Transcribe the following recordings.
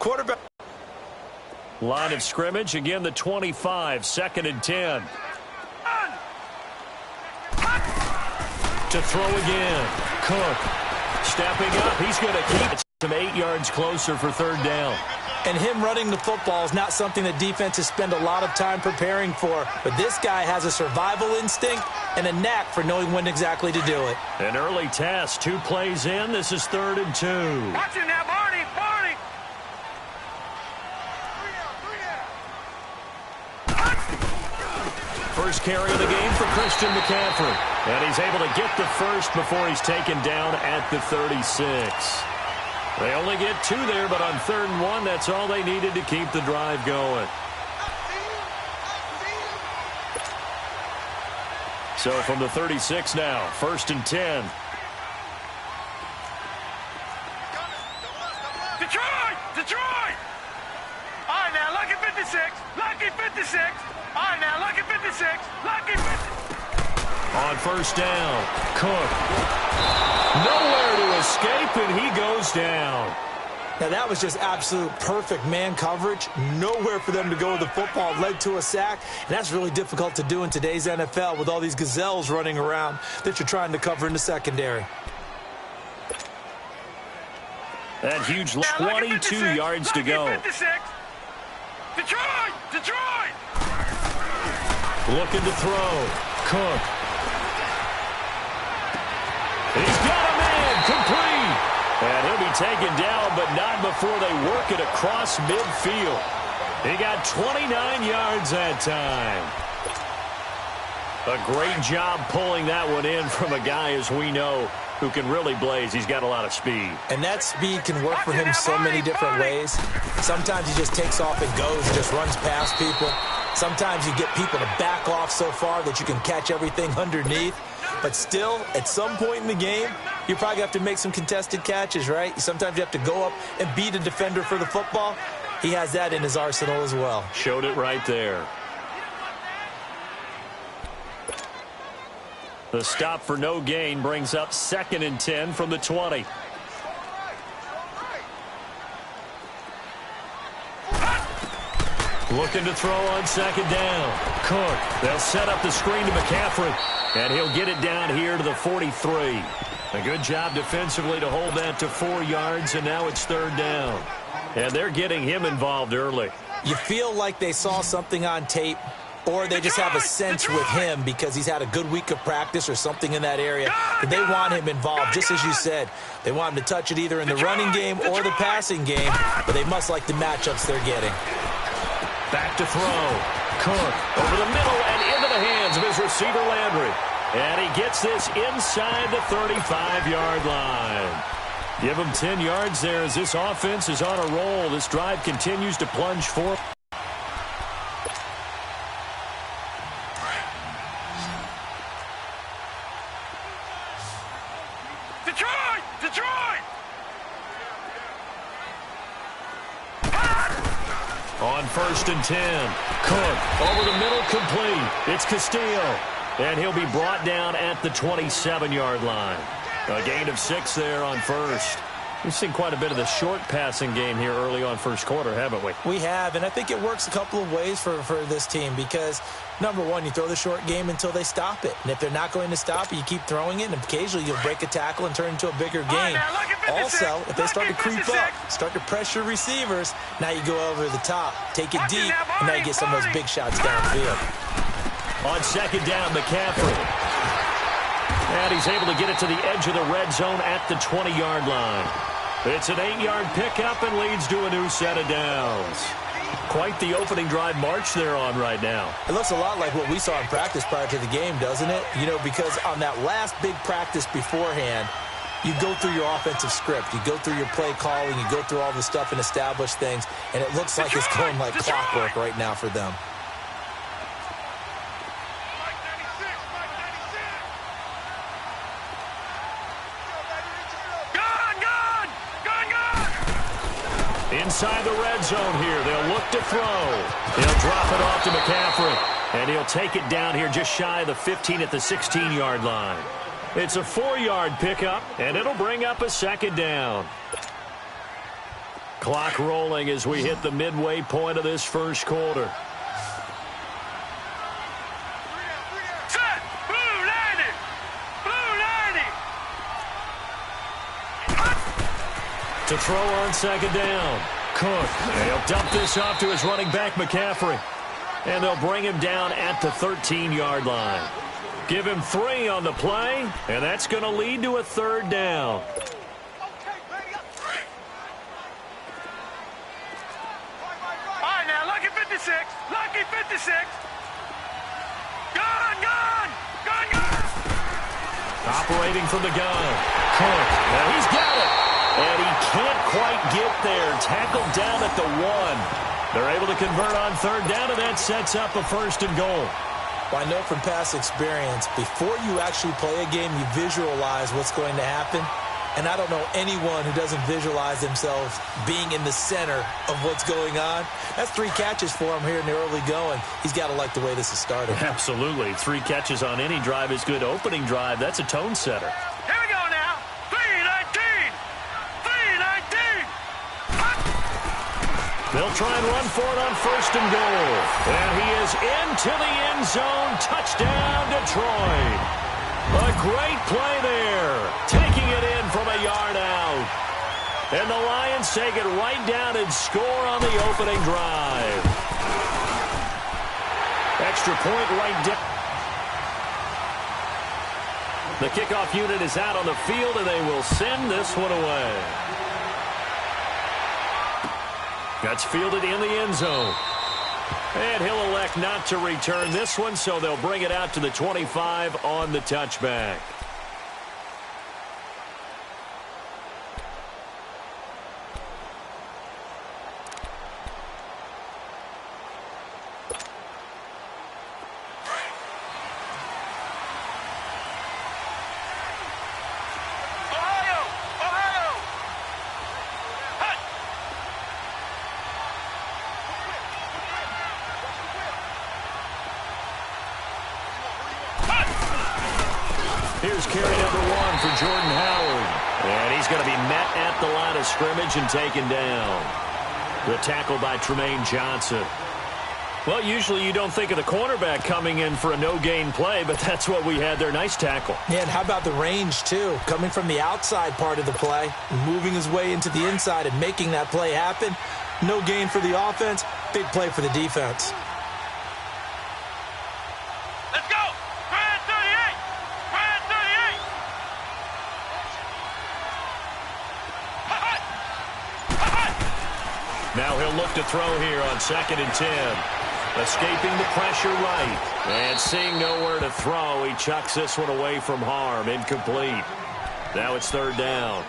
quarterback. Line of scrimmage, again the 25, 2nd and 10. To throw again. Cook stepping up. He's going to keep it some 8 yards closer for 3rd down. And him running the football is not something that defenses spend a lot of time preparing for. But this guy has a survival instinct and a knack for knowing when exactly to do it. An early test, 2 plays in. This is 3rd and 2. Watch it now, Barney. First carry of the game for Christian McCaffrey. And he's able to get the first before he's taken down at the 36. They only get 2 there, but on 3rd and 1, that's all they needed to keep the drive going. So from the 36 now, 1st and 10. Detroit! All right, now, lucky 56. Lucky 56. All right, now, lucky 56. Lucky 56. On 1st down, Cook. Nowhere to escape, and he goes down. Now, that was just absolute perfect man coverage. Nowhere for them to go with the football. Led to a sack, and that's really difficult to do in today's NFL with all these gazelles running around that you're trying to cover in the secondary. That huge 22 yards to go. Detroit! Looking to throw. Cook. He's got a man complete. And he'll be taken down, but not before they work it across midfield. He got 29 yards that time. A great job pulling that one in from a guy, as we know, who can really blaze. He's got a lot of speed. And that speed can work for him so many different ways. Sometimes he just takes off and goes, just runs past people. Sometimes you get people to back off so far that you can catch everything underneath. But still, at some point in the game, you probably have to make some contested catches, right? Sometimes you have to go up and beat a defender for the football. He has that in his arsenal as well. Showed it right there. The stop for no gain brings up 2nd and 10 from the 20. Looking to throw on 2nd down. Cook. They'll set up the screen to McCaffrey. And he'll get it down here to the 43. A good job defensively to hold that to 4 yards, and now it's 3rd down. And they're getting him involved early. You feel like they saw something on tape, or they just have a sense with him because he's had a good week of practice or something in that area. But they want him involved, just as you said. They want him to touch it either in the running game or the passing game, but they must like the matchups they're getting. Back to throw. Cook over the middle and into the hands of his receiver Landry. And he gets this inside the 35-yard line. Give him 10 yards there as this offense is on a roll. This drive continues to plunge forward. Detroit! On 1st and 10, Cook over the middle, complete. It's Castillo, and he'll be brought down at the 27-yard line. A gain of 6 there on 1st. We've seen quite a bit of the short passing game here early on 1st quarter, haven't we? We have, and I think it works a couple of ways for this team because, number one, you throw the short game until they stop it. And if they're not going to stop it, you keep throwing it, and occasionally you'll break a tackle and turn into a bigger game. Also, if they start to creep up, start to pressure receivers, now you go over the top, take it deep, and now you get some of those big shots downfield. On 2nd down, McCaffrey. And he's able to get it to the edge of the red zone at the 20-yard line. It's an 8-yard pickup and leads to a new set of downs. Quite the opening drive march they're on right now. It looks a lot like what we saw in practice prior to the game, doesn't it? You know, because on that last big practice beforehand, you go through your offensive script. You go through your play calling. You go through all the stuff and establish things. And it looks like it's going like clockwork right now for them. Inside the red zone here. They'll look to throw. He'll drop it off to McCaffrey. And he'll take it down here just shy of the 15 at the 16-yard line. It's a 4-yard pickup, and it'll bring up a 2nd down. Clock rolling as we hit the midway point of this first quarter. Set! Blue 90! Blue 90! To throw on second down. Cook. And he'll dump this off to his running back, McCaffrey. And they'll bring him down at the 13-yard line. Give him 3 on the play, and that's going to lead to a third down. All right, now, lucky 56. Lucky 56. Gun, gun! Gun, gun! Operating from the gun. Cook. Now he's got it. And he can't quite get there. Tackled down at the 1. They're able to convert on third down, and that sets up a first and goal. Well, I know from past experience, before you actually play a game, you visualize what's going to happen. And I don't know anyone who doesn't visualize themselves being in the center of what's going on. That's 3 catches for him here in the early going. He's got to like the way this is started. Absolutely. 3 catches on any drive is good. Opening drive, that's a tone setter. Here we go now. 3-19. 3-19. They'll try and run for it on first and goal. And he is into the end zone. Touchdown, Detroit. A great play there. Taking it in from a yard out. And the Lions take it right down and score on the opening drive. Extra point right down. The kickoff unit is out on the field, and they will send this one away. That's fielded in the end zone. And he'll elect not to return this one, so they'll bring it out to the 25 on the touchback. Here's carry number 1 for Jordan Howard. And he's going to be met at the line of scrimmage and taken down. The tackle by Tremaine Johnson. Well, usually you don't think of the cornerback coming in for a no-gain play, but that's what we had there. Nice tackle. Yeah, and how about the range, too? Coming from the outside part of the play, moving his way into the inside and making that play happen. No gain for the offense, big play for the defense. Let's go! Brad 38! Brad 38! Now he'll look to throw here on 2nd and 10. Escaping the pressure right. And seeing nowhere to throw, he chucks this one away from harm. Incomplete. Now it's third down.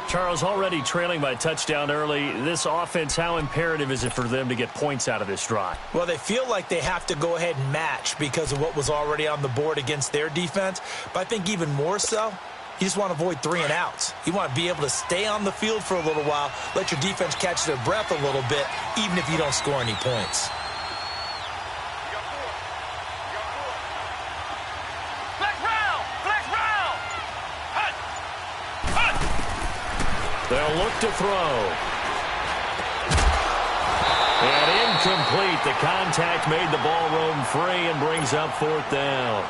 Charles, already trailing by touchdown early. This offense, how imperative is it for them to get points out of this drive? Well, they feel like they have to go ahead and match because of what was already on the board against their defense. But I think even more so, you just want to avoid 3 and outs. You want to be able to stay on the field for a little while, let your defense catch their breath a little bit, even if you don't score any points. They'll look to throw. And incomplete. The contact made the ball roam free and brings up 4th down.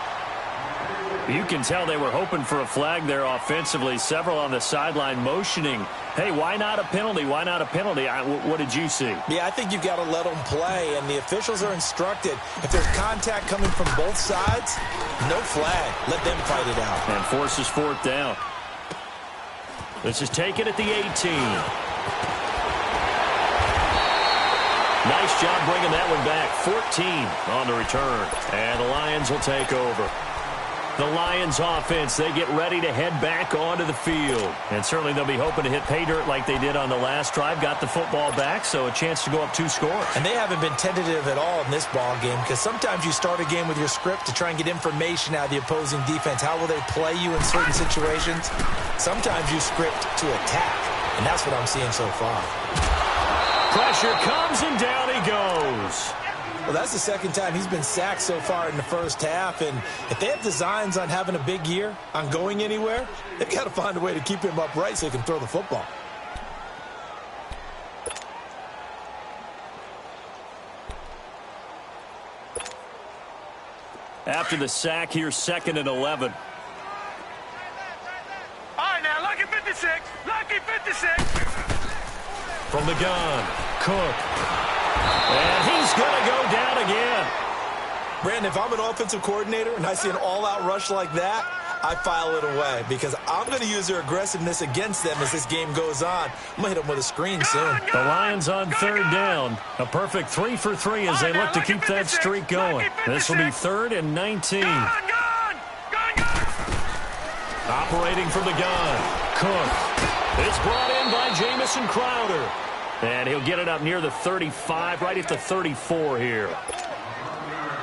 You can tell they were hoping for a flag there offensively. Several on the sideline motioning, hey, why not a penalty? Why not a penalty? What did you see? Yeah, I think you've got to let them play, and the officials are instructed. If there's contact coming from both sides, no flag. Let them fight it out. And forces 4th down. This is taken at the 18. Nice job bringing that one back. 14 on the return. And the Lions will take over. The Lions offense, they get ready to head back onto the field. And certainly they'll be hoping to hit pay dirt like they did on the last drive. Got the football back, so a chance to go up 2 scores. And they haven't been tentative at all in this ball game because sometimes you start a game with your script to try and get information out of the opposing defense. How will they play you in certain situations? Sometimes you script to attack, and that's what I'm seeing so far. Pressure comes, and down he goes. Well, that's the second time he's been sacked so far in the first half, and if they have designs on having a big year, on going anywhere, they've got to find a way to keep him upright so he can throw the football. After the sack, here's 2nd and 11. All right, now, lucky 56. Lucky 56. From the gun, Cook. And he's going to go down again. Brandon, if I'm an offensive coordinator and I see an all-out rush like that, I file it away because I'm going to use their aggressiveness against them as this game goes on. I'm going to hit them with a screen soon. The Lions on 3rd down. A perfect 3 for 3 as they look to keep that streak going. This will be 3rd and 19. Operating from the gun, Cook. It's brought in by Jamison Crowder. And he'll get it up near the 35, right at the 34 here.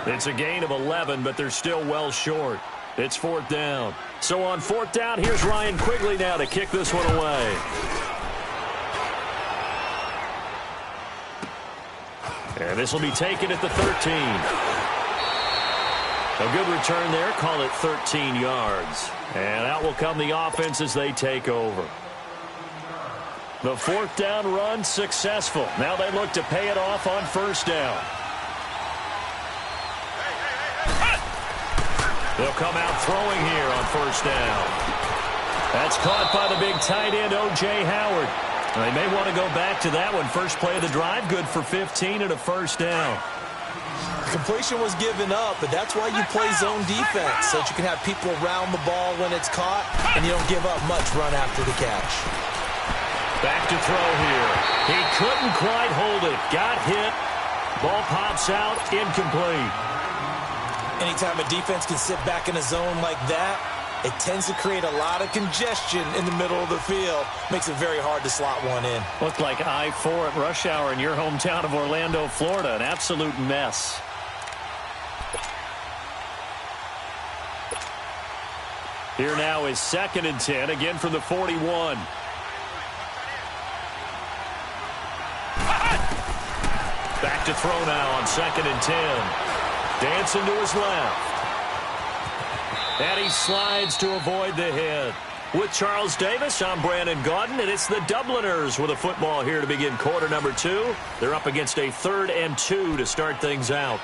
It's a gain of 11, but they're still well short. It's 4th down. So on 4th down, here's Ryan Quigley now to kick this one away. And this will be taken at the 13. A good return there. Call it 13 yards. And out will come the offense as they take over. The 4th down run successful. Now they look to pay it off on 1st down. They'll come out throwing here on 1st down. That's caught by the big tight end, O.J. Howard. They may want to go back to that one. First play of the drive, good for 15 and a 1st down. Completion was given up, but that's why you play zone defense, so that you can have people around the ball when it's caught, and you don't give up much run after the catch. Back to throw here. He couldn't quite hold it. Got hit. Ball pops out, incomplete. Anytime a defense can sit back in a zone like that, it tends to create a lot of congestion in the middle of the field. Makes it very hard to slot one in. Looked like I-4 at rush hour in your hometown of Orlando, Florida. An absolute mess. Here now is 2nd and 10, again from the 41. Back to throw now on 2nd and 10. Dancing to his left. And he slides to avoid the hit. With Charles Davis, I'm Brandon Gaudin, and it's the Dubliners with a football here to begin quarter number 2. They're up against a 3rd and 2 to start things out.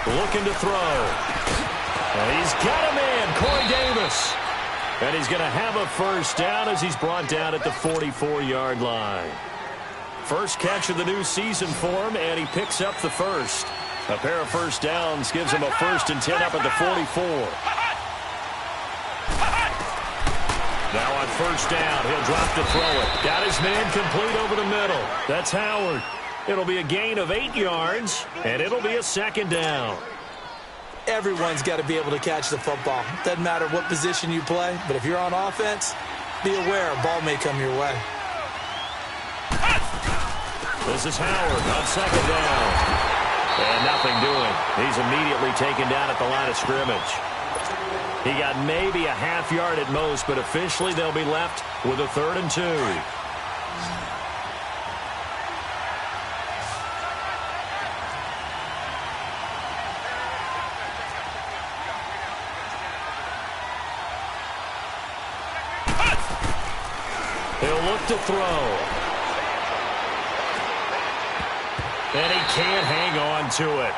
Looking to throw. And he's got him in, Corey Davis. And he's going to have a 1st down as he's brought down at the 44-yard line. First catch of the new season for him, and he picks up the first. A pair of 1st downs gives him a 1st and 10 up at the 44. Now on 1st down, he'll drop to throw it. Got his man complete over the middle. That's Howard. It'll be a gain of 8 yards, and it'll be a 2nd down. Everyone's got to be able to catch the football. Doesn't matter what position you play, but if you're on offense, be aware a ball may come your way. This is Howard on 2nd down. And nothing doing. He's immediately taken down at the line of scrimmage. He got maybe a half yard at most, but officially they'll be left with a 3rd and 2. He'll look to throw. And he can't hang on to it.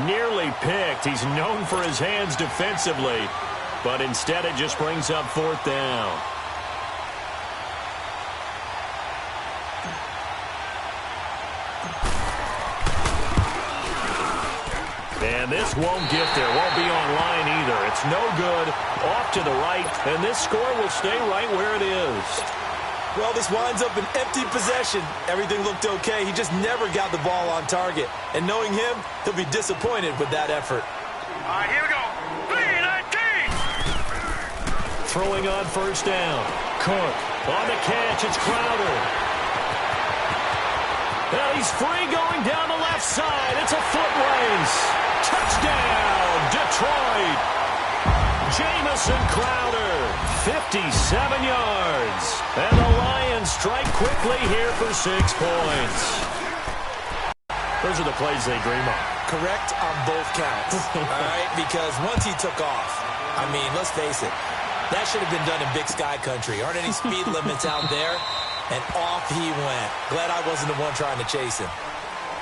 Nearly picked. He's known for his hands defensively, but instead it just brings up 4th down. And this won't get there. Won't be online either. It's no good. Off to the right, and this score will stay right where it is. Well, this winds up an empty possession. Everything looked okay. He just never got the ball on target. And knowing him, he'll be disappointed with that effort. All right, here we go. 3-19. Throwing on 1st down. Cook on the catch. It's Crowder. And he's free going down the left side. It's a foot race. Touchdown, Detroit. Jamison Crowder, 57 yards. And the Lions strike quickly here for 6 points. Those are the plays they dream of. correct on both counts, all right? Because once he took off, I mean, let's face it, that should have been done in Big Sky Country. Aren't any speed limits out there? And off he went. Glad I wasn't the one trying to chase him.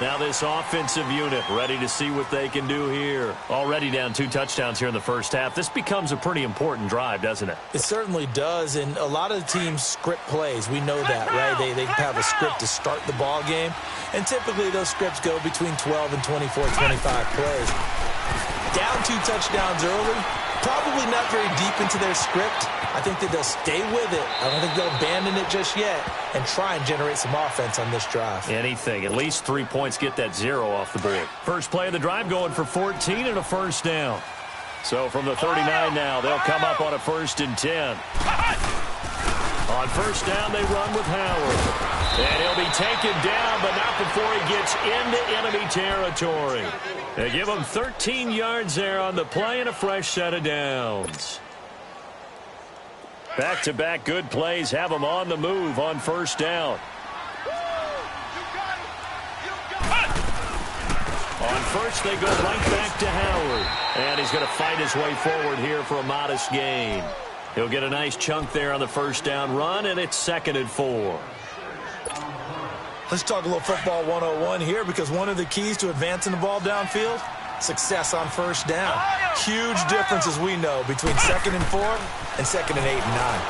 Now this offensive unit ready to see what they can do here. Already down 2 touchdowns here in the first half. This becomes a pretty important drive, doesn't it? It certainly does, and a lot of the teams script plays. We know that, right? They have a script to start the ball game, and typically those scripts go between 12 and 24, 25 plays. Down 2 touchdowns early, probably not very deep into their script. I think that they'll stay with it. I don't think they'll abandon it just yet and try and generate some offense on this drive. Anything. At least 3 points, get that 0 off the board. First play of the drive going for 14 and a first down. So from the 39 now, they'll come up on a 1st and 10. On first down, they run with Howard. And he'll be taken down, but not before he gets into enemy territory. They give him 13 yards there on the play and a fresh set of downs. Back-to-back good plays have them on the move on first down. On first, they go right back to Howard. And he's going to fight his way forward here for a modest gain. He'll get a nice chunk there on the first down run, and it's 2nd and 4. Let's talk a little football 101 here, because one of the keys to advancing the ball downfield, success on first down. Huge difference, as we know, between 2nd and 4 and 2nd and 8 and 9.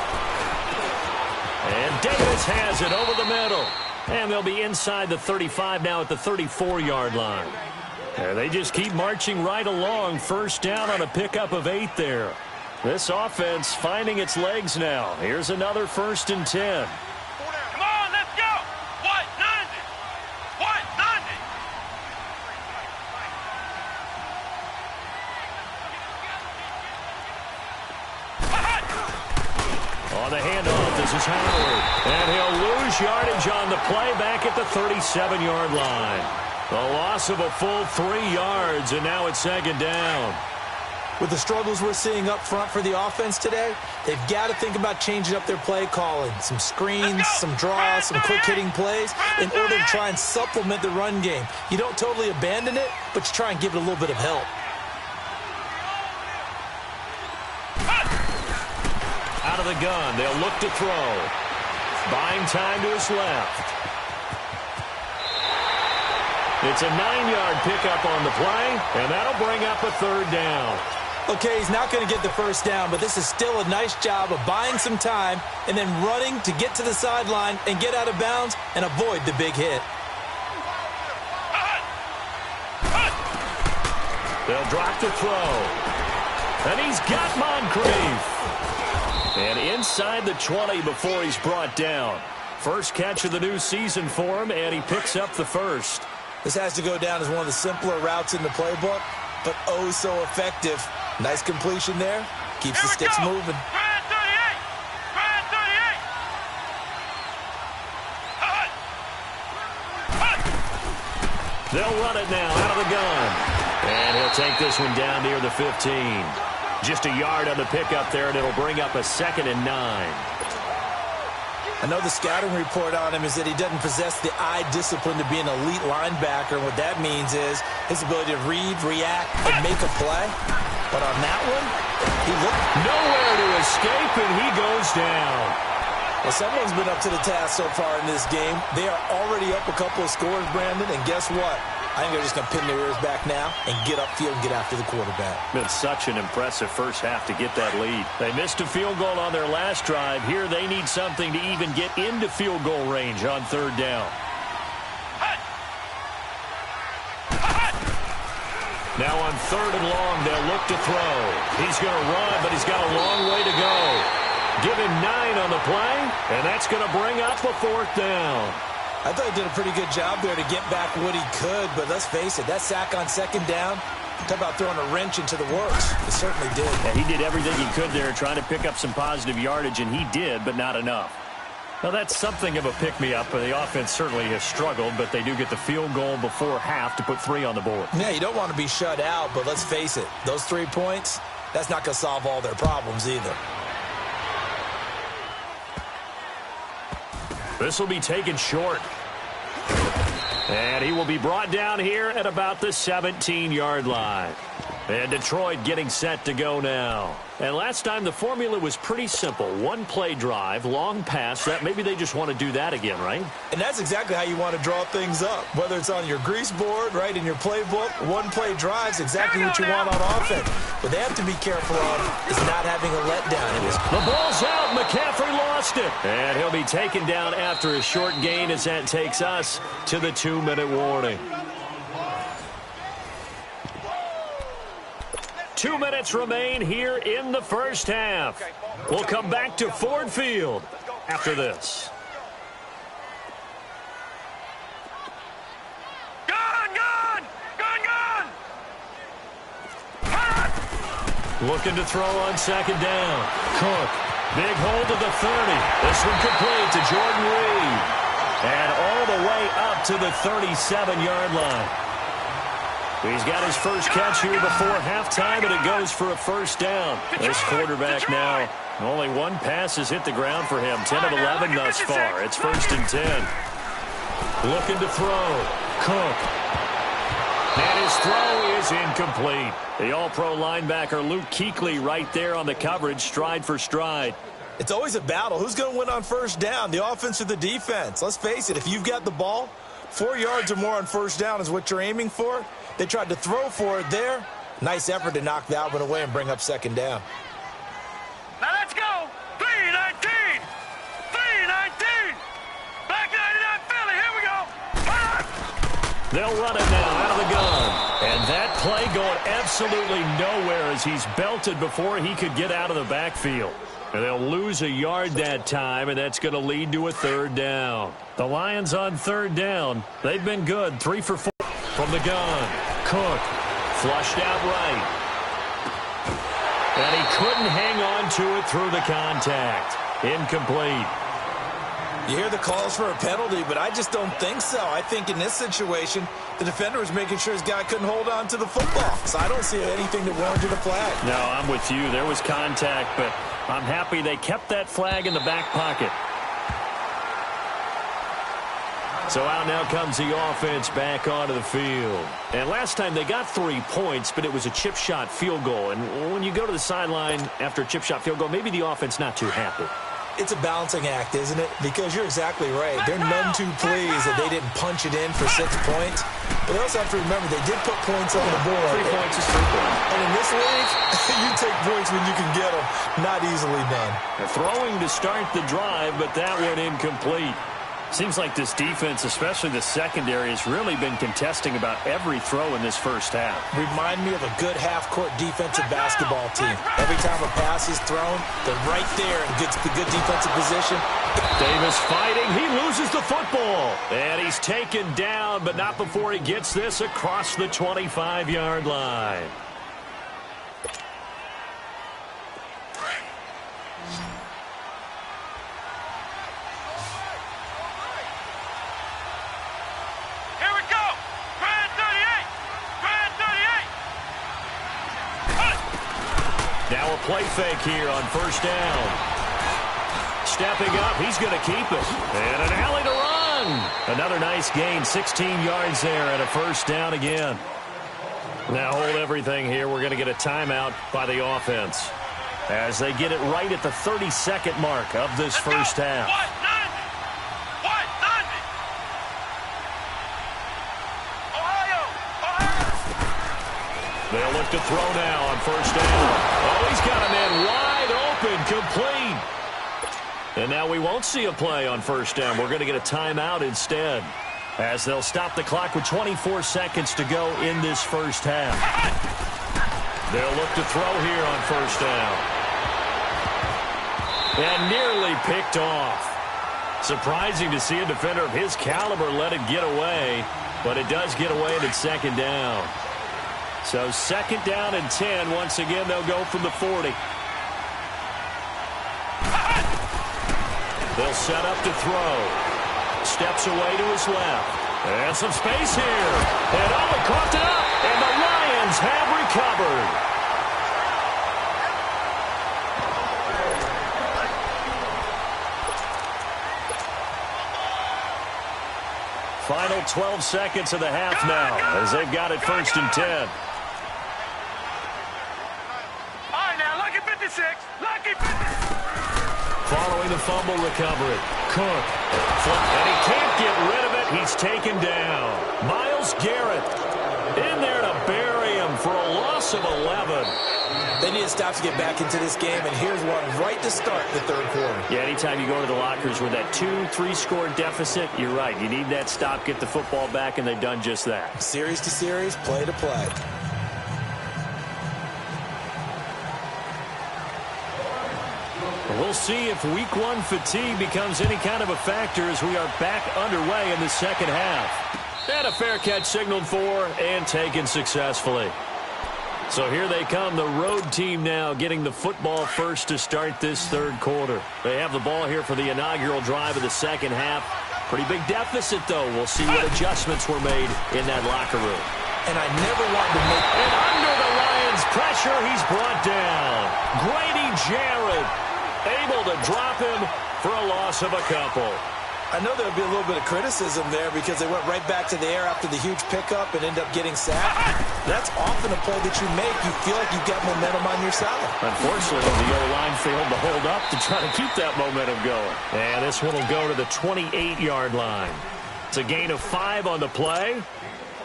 And Davis has it over the middle. And they'll be inside the 35 now at the 34-yard line. And they just keep marching right along. First down on a pickup of 8 there. This offense finding its legs now. Here's another 1st and 10. Come on, let's go. What? 90. What? 90. On the handoff, this is Howard. And he'll lose yardage on the play back at the 37-yard line. A loss of a full 3 yards, and now it's 2nd down. With the struggles we're seeing up front for the offense today, they've got to think about changing up their play calling. Some screens, some draws, some quick-hitting plays in order to try and supplement the run game. You don't totally abandon it, but you try and give it a little bit of help. Out of the gun, they'll look to throw. Buying time to his left. It's a 9-yard pickup on the play, and that'll bring up a 3rd down. Okay, he's not going to get the first down, but this is still a nice job of buying some time and then running to get to the sideline and get out of bounds and avoid the big hit. They'll drop to throw. And he's got Moncrief. And inside the 20 before he's brought down. First catch of the new season for him, and he picks up the first. This has to go down as one of the simpler routes in the playbook, but oh so effective. Nice completion there. Keeps the sticks moving. Brad 38. Brad 38. They'll run it now out of the gun. And he'll take this one down near the 15. Just a yard on the pickup there, and it'll bring up a 2nd and 9. I know the scouting report on him is that he doesn't possess the eye discipline to be an elite linebacker. And what that means is his ability to read, react, and make a play. But on that one, he looked nowhere to escape, and he goes down. Well, someone's been up to the task so far in this game. They are already up a couple of scores, Brandon, and guess what? I think they're just going to pin their ears back now and get upfield and get after the quarterback. Been such an impressive first half to get that lead. They missed a field goal on their last drive. Here they need something to even get into field goal range on 3rd down. Now on 3rd and long, they'll look to throw. He's going to run, but he's got a long way to go. Give him 9 on the play, and that's going to bring up a 4th down. I thought he did a pretty good job there to get back what he could, but let's face it, that sack on 2nd down, talk about throwing a wrench into the works. It certainly did. Yeah, he did everything he could there trying to pick up some positive yardage, and he did, but not enough. Now, that's something of a pick-me-up. The offense certainly has struggled, but they do get the field goal before half to put 3 on the board. Yeah, you don't want to be shut out, but let's face it, those 3 points, that's not going to solve all their problems either. This will be taken short. And he will be brought down here at about the 17-yard line. And Detroit getting set to go now. And last time the formula was pretty simple. One play drive, long pass. That maybe they just want to do that again, right? And that's exactly how you want to draw things up. Whether it's on your grease board, right, in your playbook, one play drive's exactly what you want on offense. What they have to be careful of is not having a letdown. The ball's out. McCaffrey lost it. And he'll be taken down after a short gain as that takes us to the 2-minute warning. 2 minutes remain here in the first half. We'll come back to Ford Field after this. Looking to throw on second down. Cook. Big hold to the 30. This one complete to Jordan Reed. And all the way up to the 37-yard line. He's got his first catch here before halftime, and it goes for a first down. This quarterback now, only one pass has hit the ground for him. 10 of 11 thus far. It's 1st and 10. Looking to throw. Cook. And his throw is incomplete. The all-pro linebacker Luke Kuechly right there on the coverage, stride for stride. It's always a battle. Who's going to win on first down, the offense or the defense? Let's face it, if you've got the ball, 4 yards or more on first down is what you're aiming for. They tried to throw for it there. Nice effort to knock that one away and bring up second down. Now let's go. 3-19. 3-19. Back 99 Philly. Here we go. They'll run it now out of the gun. And that play going absolutely nowhere as he's belted before he could get out of the backfield. And they'll lose a yard that time, and that's going to lead to a third down. The Lions on third down. They've been good. 3 for 4 from the gun. Cook flushed out right. And he couldn't hang on to it through the contact. Incomplete. You hear the calls for a penalty, but I just don't think so. I think in this situation, the defender was making sure his guy couldn't hold on to the football. So I don't see anything that warranted a flag. No, I'm with you. There was contact, but I'm happy they kept that flag in the back pocket. So out now comes the offense back onto the field. And last time they got 3 points, but it was a chip shot field goal. And when you go to the sideline after a chip shot field goal, maybe the offense not too happy. It's a balancing act, isn't it? Because you're exactly right. They're none too pleased that they didn't punch it in for 6 points. But they also have to remember they did put points on the board. 3 points is 3 points. And in this league, you take points when you can get them. Not easily done. They're throwing to start the drive, but that one incomplete. Seems like this defense, especially the secondary, has really been contesting about every throw in this first half. Remind me of a good half-court defensive basketball team. Every time a pass is thrown, they're right there in good defensive position. Davis fighting. He loses the football. And he's taken down, but not before he gets this across the 25-yard line. Now a play fake here on first down. Stepping up, he's going to keep it. And an alley to run. Another nice gain, 16 yards there and a first down again. Now hold everything here. We're going to get a timeout by the offense as they get it right at the 32nd mark of this first half. They'll look to throw now on first down. Oh, he's got a man wide open, complete. And now we won't see a play on first down. We're going to get a timeout instead, as they'll stop the clock with 24 seconds to go in this first half. They'll look to throw here on first down. And nearly picked off. Surprising to see a defender of his caliber let it get away, but it does get away and it's second down. So second down and 10. Once again, they'll go from the 40. They'll set up to throw. Steps away to his left. And some space here. And oh, he coughed it up. And the Lions have recovered. Final 12 seconds of the half now as they've got it 1st and 10. All right, now, lucky 56. Lucky 56. Following the fumble recovery, Cook. And he can't get rid of it. He's taken down. Myles Garrett in there to bury him for a loss of 11. They need to stop to get back into this game, and here's one right to start the third quarter. Yeah, anytime you go to the lockers with that 2-3 score deficit, you're right. You need that stop, get the football back, and they've done just that. Series to series, play to play. We'll see if week 1 fatigue becomes any kind of a factor as we are back underway in the second half. And a fair catch signaled for and taken successfully. So here they come, the road team now getting the football first to start this third quarter. They have the ball here for the inaugural drive of the second half. Pretty big deficit, though. We'll see what adjustments were made in that locker room. And I never want to make... And under the Lions' pressure, he's brought down. Grady Jarrett able to drop him for a loss of a couple. I know there'll be a little bit of criticism there because they went right back to the air after the huge pickup and end up getting sacked. That's often a play that you make. You feel like you've got momentum on your side. Unfortunately, the O-line failed to hold up to try to keep that momentum going. And this one will go to the 28-yard line. It's a gain of 5 on the play.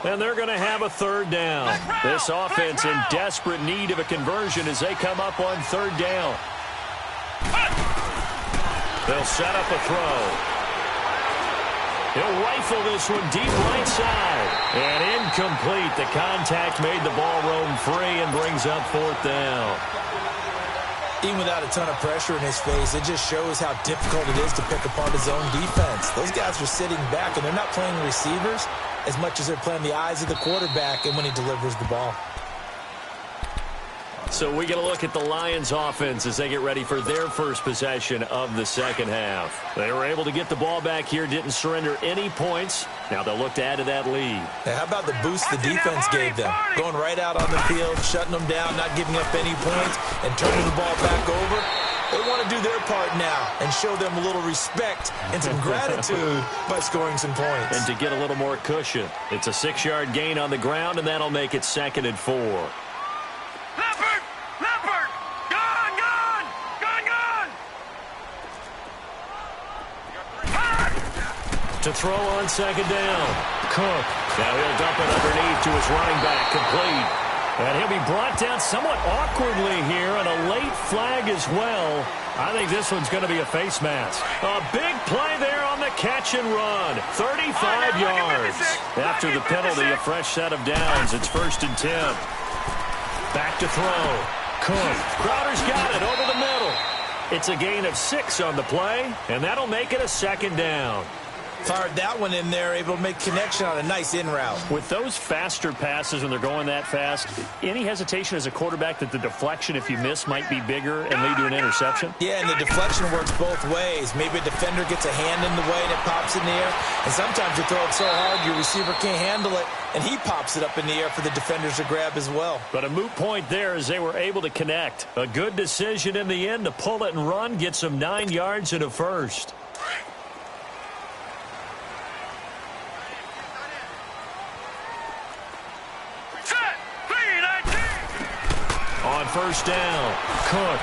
And they're going to have a third down. This offense in desperate need of a conversion as they come up on third down. They'll set up a throw. He'll rifle this one deep right side. And incomplete. The contact made the ball roam free and brings up 4th down. Even without a ton of pressure in his face, it just shows how difficult it is to pick apart his own defense. Those guys are sitting back, and they're not playing receivers as much as they're playing the eyes of the quarterback and when he delivers the ball. So we get a look at the Lions offense as they get ready for their first possession of the second half. They were able to get the ball back here, didn't surrender any points. Now they'll look to add to that lead. Now, how about the boost the defense gave them? Going right out on the field, shutting them down, not giving up any points, and turning the ball back over. They want to do their part now and show them a little respect and some gratitude by scoring some points. And to get a little more cushion. It's a 6-yard gain on the ground, and that'll make it 2nd and 4. To throw on second down. Cook. Now he'll dump it underneath to his running back. Complete. And he'll be brought down somewhat awkwardly here, and a late flag as well. I think this one's going to be a face mask. A big play there on the catch and run. 35 yards. After the penalty, a fresh set of downs. It's 1st and 10. Back to throw. Cook. Crowder's got it over the middle. It's a gain of 6 on the play, and that'll make it a 2nd down. Fired that one in there, able to make connection on a nice in route. With those faster passes when they're going that fast, any hesitation as a quarterback that the deflection, if you miss, might be bigger and lead to an interception? Yeah, and the deflection works both ways. Maybe a defender gets a hand in the way and it pops in the air. And sometimes you throw it so hard your receiver can't handle it, and he pops it up in the air for the defenders to grab as well. But a moot point there as they were able to connect. A good decision in the end to pull it and run, get some 9 yards and a first. On first down, Cook.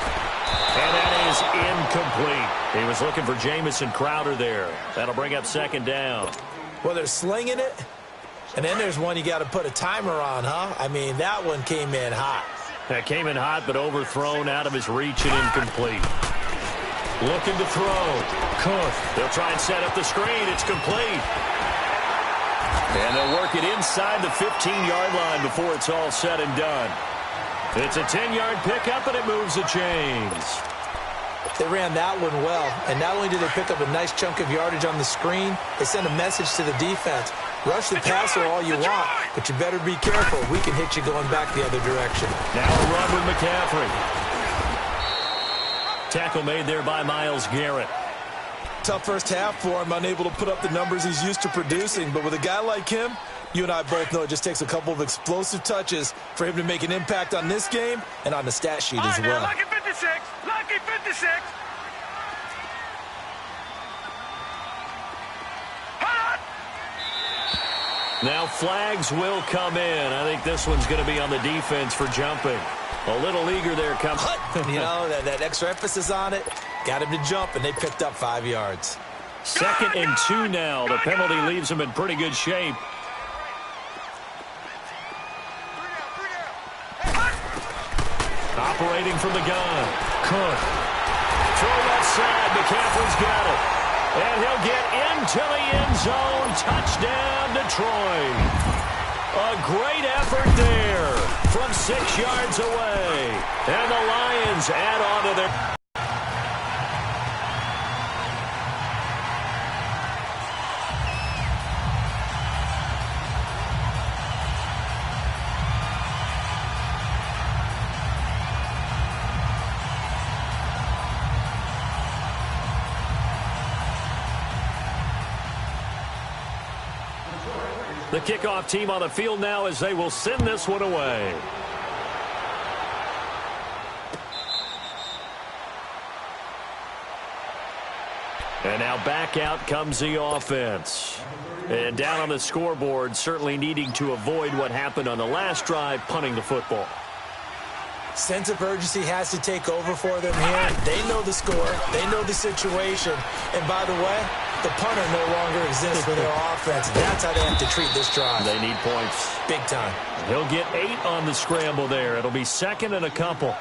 And that is incomplete. He was looking for Jamison Crowder there. That'll bring up 2nd down. Well, they're slinging it. And then there's one you got to put a timer on, huh? I mean, that one came in hot. That came in hot, but overthrown out of his reach and incomplete. Looking to throw. Cook. They'll try and set up the screen. It's complete. And they'll work it inside the 15-yard line before it's all said and done. It's a 10-yard pickup, and it moves the chains. They ran that one well, and not only did they pick up a nice chunk of yardage on the screen, they sent a message to the defense. Rush the passer all you want, but you better be careful. We can hit you going back the other direction. Now a run with McCaffrey. Tackle made there by Myles Garrett. Tough first half for him, unable to put up the numbers he's used to producing, but with a guy like him, you and I both know it just takes a couple of explosive touches for him to make an impact on this game and on the stat sheet as well. Lucky 56. Lucky 56. Now flags will come in. I think this one's going to be on the defense for jumping. A little eager there coming. You know, that extra emphasis on it. Got him to jump, and they picked up 5 yards. 2nd and 2 now. The penalty leaves them in pretty good shape. Operating from the gun. Cook. Throw left side. McCaffrey's got it. And he'll get into the end zone. Touchdown, Detroit. A great effort there from 6 yards away. And the Lions add on to their... The kickoff team on the field now as they will send this one away. And now back out comes the offense. And down on the scoreboard, certainly needing to avoid what happened on the last drive, punting the football. Sense of urgency has to take over for them here. They know the score. They know the situation. And by the way, the punter no longer exists for their offense. That's how they have to treat this drive. They need points. Big time. He'll get 8 on the scramble there. It'll be 2nd and a couple.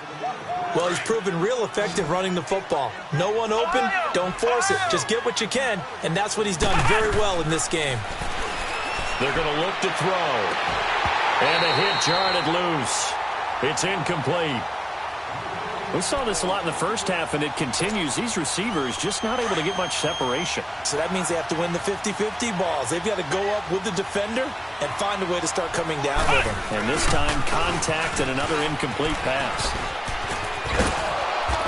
Well, he's proven real effective running the football. No one open, don't force it. Just get what you can, and that's what he's done very well in this game. They're going to look to throw. And a hit jarred it loose. It's incomplete. We saw this a lot in the first half, and it continues. These receivers just not able to get much separation. So that means they have to win the 50-50 balls. They've got to go up with the defender and find a way to start coming down with him. And this time, contact and another incomplete pass.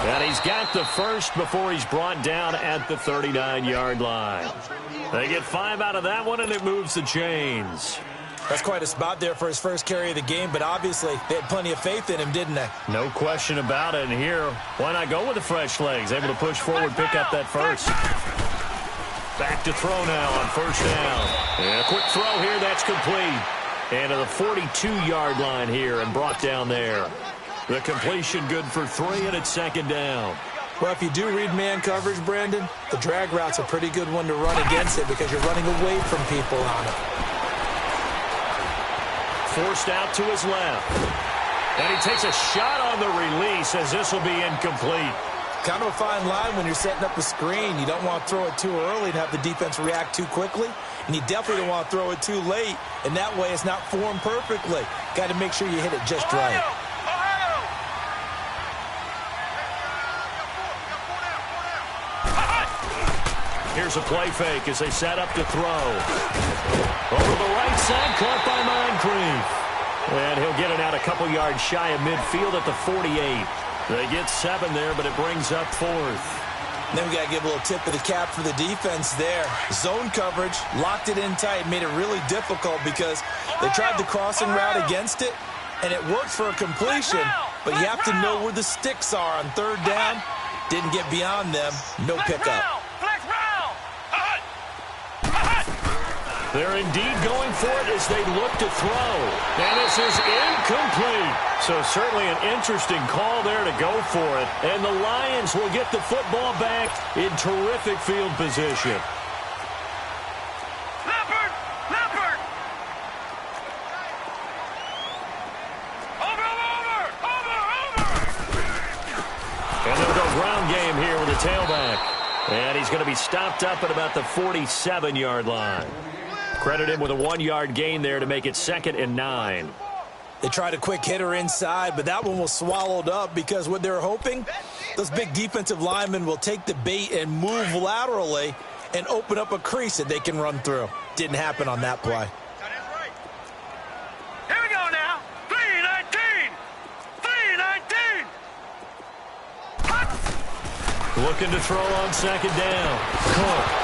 And he's got the first before he's brought down at the 39-yard line. They get 5 out of that one, and it moves the chains. That's quite a spot there for his first carry of the game, but obviously they had plenty of faith in him, didn't they? No question about it. And here, why not go with the fresh legs? Able to push forward, pick up that first. Back to throw now on first down. And a quick throw here, that's complete. And to the 42-yard line here and brought down there. The completion good for 3, and it's 2nd down. Well, if you do read man coverage, Brandon, the drag route's a pretty good one to run against it because you're running away from people on it. Forced out to his left. And he takes a shot on the release as this will be incomplete. Kind of a fine line when you're setting up a screen. You don't want to throw it too early and have the defense react too quickly. And you definitely don't want to throw it too late. And that way it's not formed perfectly. Got to make sure you hit it just right. Here's a play fake as they set up to throw. Over the right side, caught by Moncrief. And he'll get it out a couple yards shy of midfield at the 48. They get 7 there, but it brings up 4th. Then we got to give a little tip of the cap for the defense there. Zone coverage, locked it in tight, made it really difficult because they tried the crossing route against it, and it worked for a completion, but you have to know where the sticks are on 3rd down. Didn't get beyond them, no pickup. They're indeed going for it as they look to throw. And this is incomplete. So certainly an interesting call there to go for it. And the Lions will get the football back in terrific field position. Leopard! Leopard! Over! And they'll go ground game here with the tailback. And he's going to be stopped up at about the 47-yard line. Credit him with a 1-yard gain there to make it 2nd and 9. They tried a quick hitter inside, but that one was swallowed up because what they're hoping, those big defensive linemen will take the bait and move laterally and open up a crease that they can run through. Didn't happen on that play. Here we go now. 3-19. 3-19. Looking to throw on 2nd down. Cook.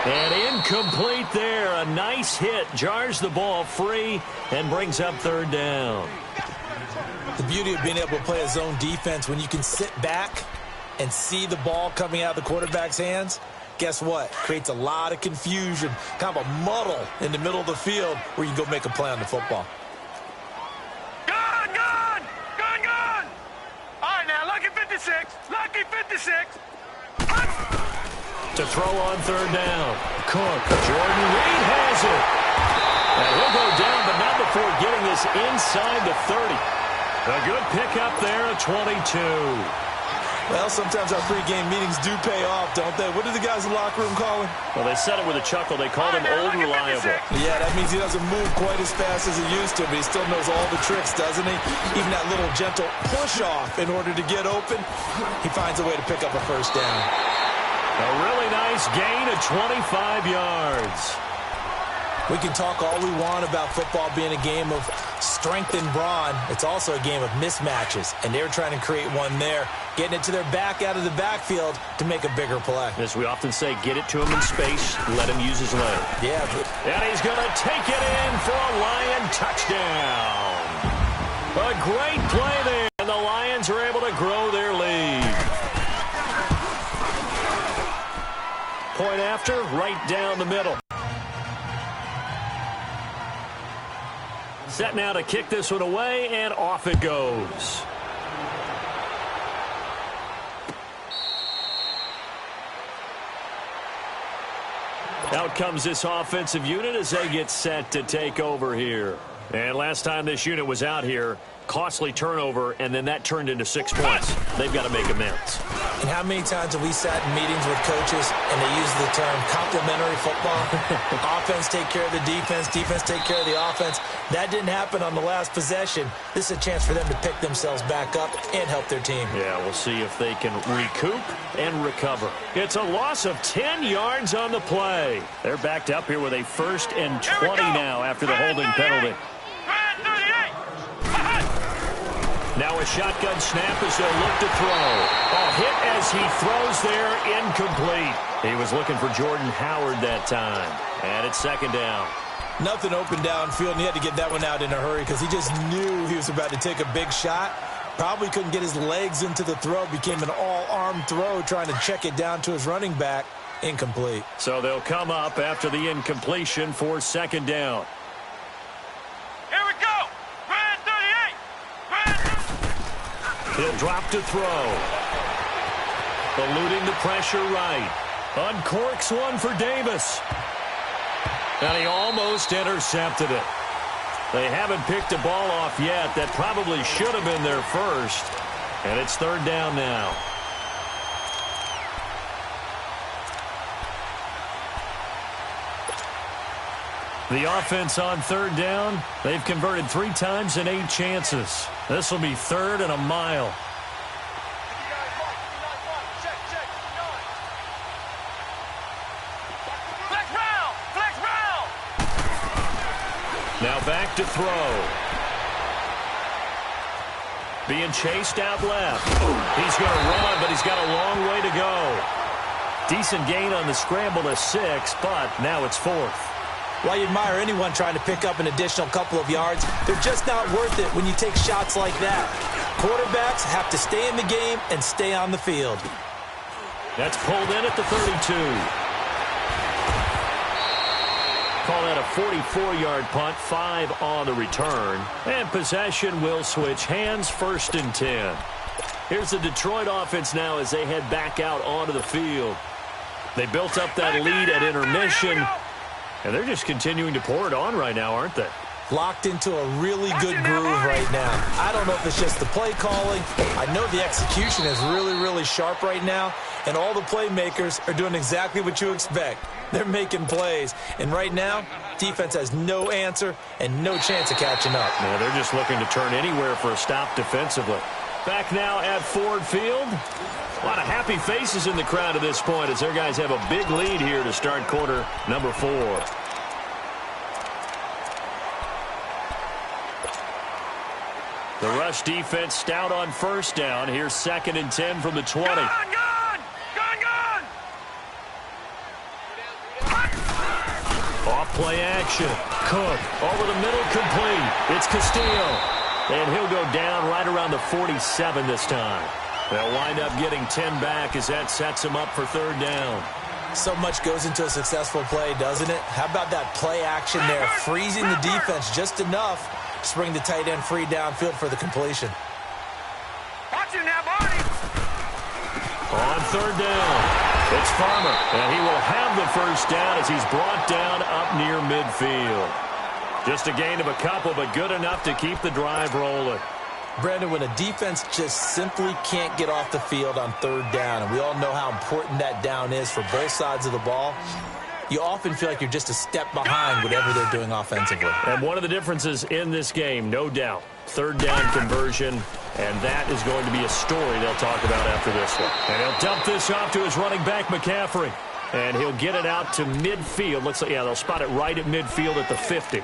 And incomplete there. A nice hit. Jars the ball free and brings up 3rd down. The beauty of being able to play a zone defense when you can sit back and see the ball coming out of the quarterback's hands, Guess what? Creates a lot of confusion, kind of a muddle in the middle of the field where you can go make a play on the football. Gone, gone! Gone, gone! All right, now, lucky 56. Lucky 56. To throw on third down. Cook. Jordan Reed has it. And he'll go down, but not before getting this inside the 30. A good pickup there at 22. Well, sometimes our pregame meetings do pay off, don't they? What do the guys in the locker room call him? Well, they said it with a chuckle. They called him Old Reliable. Yeah, that means he doesn't move quite as fast as he used to, but he still knows all the tricks, doesn't he? Even that little gentle push-off in order to get open, he finds a way to pick up a first down. A really nice gain of 25 yards. We can talk all we want about football being a game of strength and brawn. It's also a game of mismatches, and they're trying to create one there, getting it to their back out of the backfield to make a bigger play. As we often say, get it to him in space, let him use his leg. Yeah. And he's going to take it in for a Lion touchdown. A great play there, and the Lions are able to grow their lead. Point after, right down the middle. Set now to kick this one away, and off it goes. Out comes this offensive unit as they get set to take over here. And last time this unit was out here, costly turnover, and then that turned into 6 points. They've got to make amends. And how many times have we sat in meetings with coaches and they use the term complementary football? Offense take care of the defense, defense take care of the offense. That didn't happen on the last possession. This is a chance for them to pick themselves back up and help their team. Yeah, we'll see if they can recoup and recover. It's a loss of 10 yards on the play. They're backed up here with a 1st and 20 now after the holding penalty. Now a shotgun snap as they'll look to throw. A hit as he throws there, incomplete. He was looking for Jordan Howard that time. And it's 2nd down. Nothing open downfield, and he had to get that one out in a hurry because he just knew he was about to take a big shot. Probably couldn't get his legs into the throw. Became an all-arm throw trying to check it down to his running back. Incomplete. So they'll come up after the incompletion for 2nd down. Here we go. Grand 38. He'll drop to throw. Eluding the pressure right. Uncorks one for Davis. And he almost intercepted it. They haven't picked a ball off yet. That probably should have been their first. And it's 3rd down now. The offense on 3rd down, they've converted 3 times in 8 chances. This will be 3rd and a mile. Now back to throw. Being chased out left. He's going to run, but he's got a long way to go. Decent gain on the scramble to 6, but now it's 4th. While you admire anyone trying to pick up an additional couple of yards, they're just not worth it when you take shots like that. Quarterbacks have to stay in the game and stay on the field. That's pulled in at the 32. Call that a 44-yard punt, 5 on the return. And possession will switch hands, 1st and 10. Here's the Detroit offense now as they head back out onto the field. They built up that lead at intermission, and they're just continuing to pour it on right now, aren't they? Locked into a really good groove right now. I don't know if it's just the play calling. I know the execution is really, really sharp right now, and all the playmakers are doing exactly what you expect. They're making plays, and right now, defense has no answer and no chance of catching up. Yeah, they're just looking to turn anywhere for a stop defensively. Back now at Ford Field. A lot of happy faces in the crowd at this point as their guys have a big lead here to start quarter number 4. The rush defense stout on 1st down. Here's 2nd and 10 from the 20. Gone! Off play action. Cook over the middle, complete. It's Castillo. And he'll go down right around the 47 this time. They'll wind up getting 10 back as that sets him up for 3rd down. So much goes into a successful play, doesn't it? How about that play action there, freezing the defense just enough to bring the tight end free downfield for the completion. Watch him now, Barney. On third down, it's Farmer, and he will have the first down as he's brought down up near midfield. Just a gain of a couple, but good enough to keep the drive rolling. Brandon, when a defense just simply can't get off the field on third down, and we all know how important that down is for both sides of the ball, you often feel like you're just a step behind whatever they're doing offensively. And one of the differences in this game, no doubt, third down conversion, and that is going to be a story they'll talk about after this one. And he'll dump this off to his running back, McCaffrey. And he'll get it out to midfield. Looks like, yeah, they'll spot it right at midfield at the 50.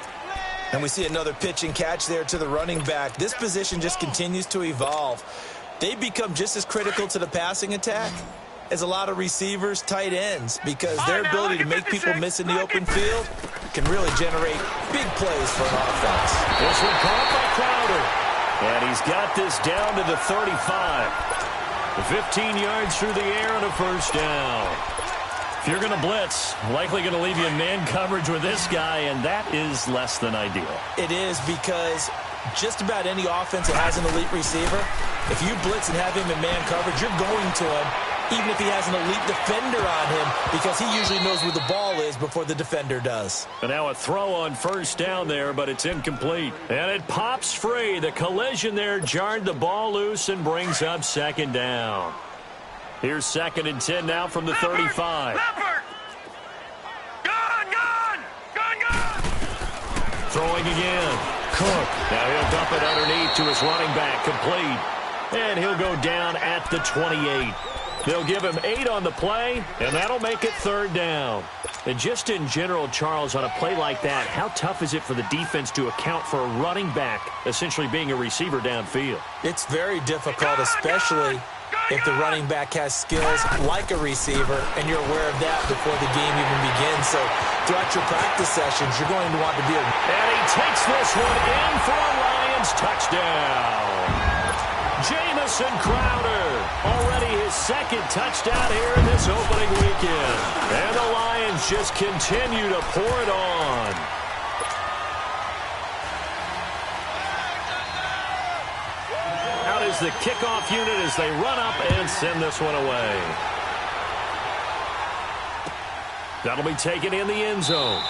And we see another pitch and catch there to the running back. This position just continues to evolve. They become just as critical to the passing attack as a lot of receivers, tight ends, because their ability to make people miss in the open field can really generate big plays for an offense. This one caught by Crowder. And he's got this down to the 35. 15 yards through the air and a first down. If you're going to blitz, likely going to leave you in man coverage with this guy, and that is less than ideal. It is, because just about any offense that has an elite receiver, if you blitz and have him in man coverage, you're going to him, even if he has an elite defender on him, because he usually knows where the ball is before the defender does. And now a throw on first down there, but it's incomplete. And it pops free. The collision there jarred the ball loose and brings up second down. Here's 2nd and 10 now from the 35. Gun! Throwing again. Cook. Now he'll dump it underneath to his running back. Complete. And he'll go down at the 28. They'll give him 8 on the play, and that'll make it third down. And just in general, Charles, on a play like that, how tough is it for the defense to account for a running back essentially being a receiver downfield? It's very difficult, especially if the running back has skills like a receiver, and you're aware of that before the game even begins. So throughout your practice sessions, you're going to want to be And he takes this one in for a Lions touchdown. Jamison Crowder, already his 2nd touchdown here in this opening weekend. And the Lions just continue to pour it on. Out is the kickoff unit as they run up and send this one away. That'll be taken in the end zone.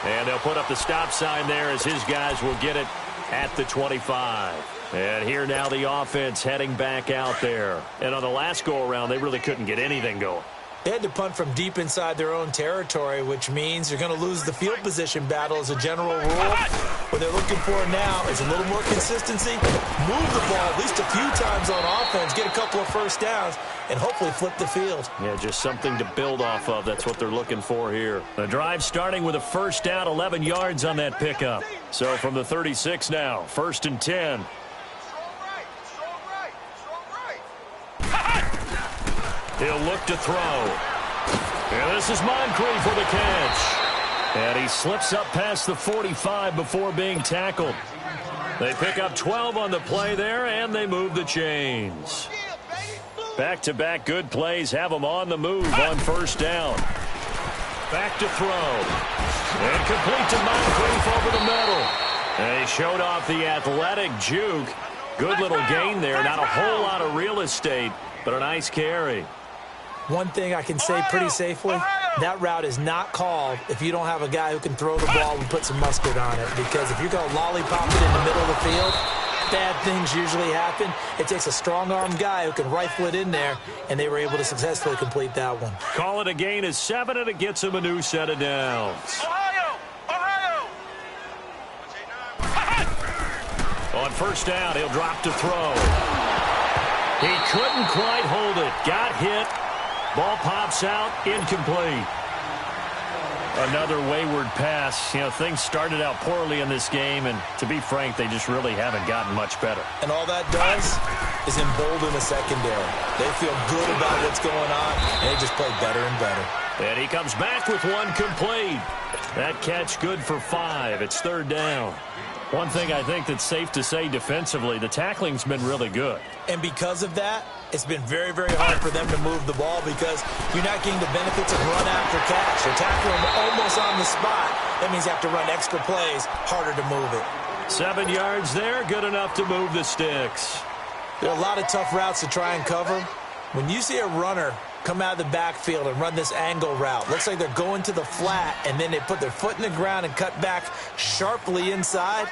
And they'll put up the stop sign there as his guys will get it at the 25. And here now the offense heading back out there. And on the last go-around, they really couldn't get anything going. They had to punt from deep inside their own territory, which means you're going to lose the field position battle as a general rule. What they're looking for now is a little more consistency, move the ball at least a few times on offense, get a couple of first downs, and hopefully flip the field. Yeah, just something to build off of. That's what they're looking for here. The drive starting with a first down, 11 yards on that pickup. So from the 36 now, 1st and 10. He'll look to throw. And this is Moncrief for the catch. And he slips up past the 45 before being tackled. They pick up 12 on the play there, and they move the chains. Back-to-back good plays have them on the move on first down. Back to throw. And complete to Moncrief over the middle. And he showed off the athletic juke. Good little gain there. Not a whole lot of real estate, but a nice carry. One thing I can say pretty safely, that route is not called if you don't have a guy who can throw the ball and put some mustard on it. Because if you're going to lollipop it in the middle of the field, bad things usually happen. It takes a strong-armed guy who can rifle it in there, and they were able to successfully complete that one. Call it a gain of 7, and it gets him a new set of downs. On first down, he'll drop to throw. He couldn't quite hold it. Got hit. Ball pops out, incomplete. Another wayward pass. You know, things started out poorly in this game, and to be frank, they just really haven't gotten much better. And all that does is embolden the secondary. They feel good about what's going on, and they just play better and better. And he comes back with one complete. That catch good for 5. It's third down. One thing I think that's safe to say defensively, the tackling's been really good. And because of that, it's been very, very hard for them to move the ball because you're not getting the benefits of run after catch. You're tackling them almost on the spot. That means you have to run extra plays, harder to move it. 7 yards there, good enough to move the sticks. There are a lot of tough routes to try and cover. When you see a runner come out of the backfield and run this angle route, looks like they're going to the flat, and then they put their foot in the ground and cut back sharply inside,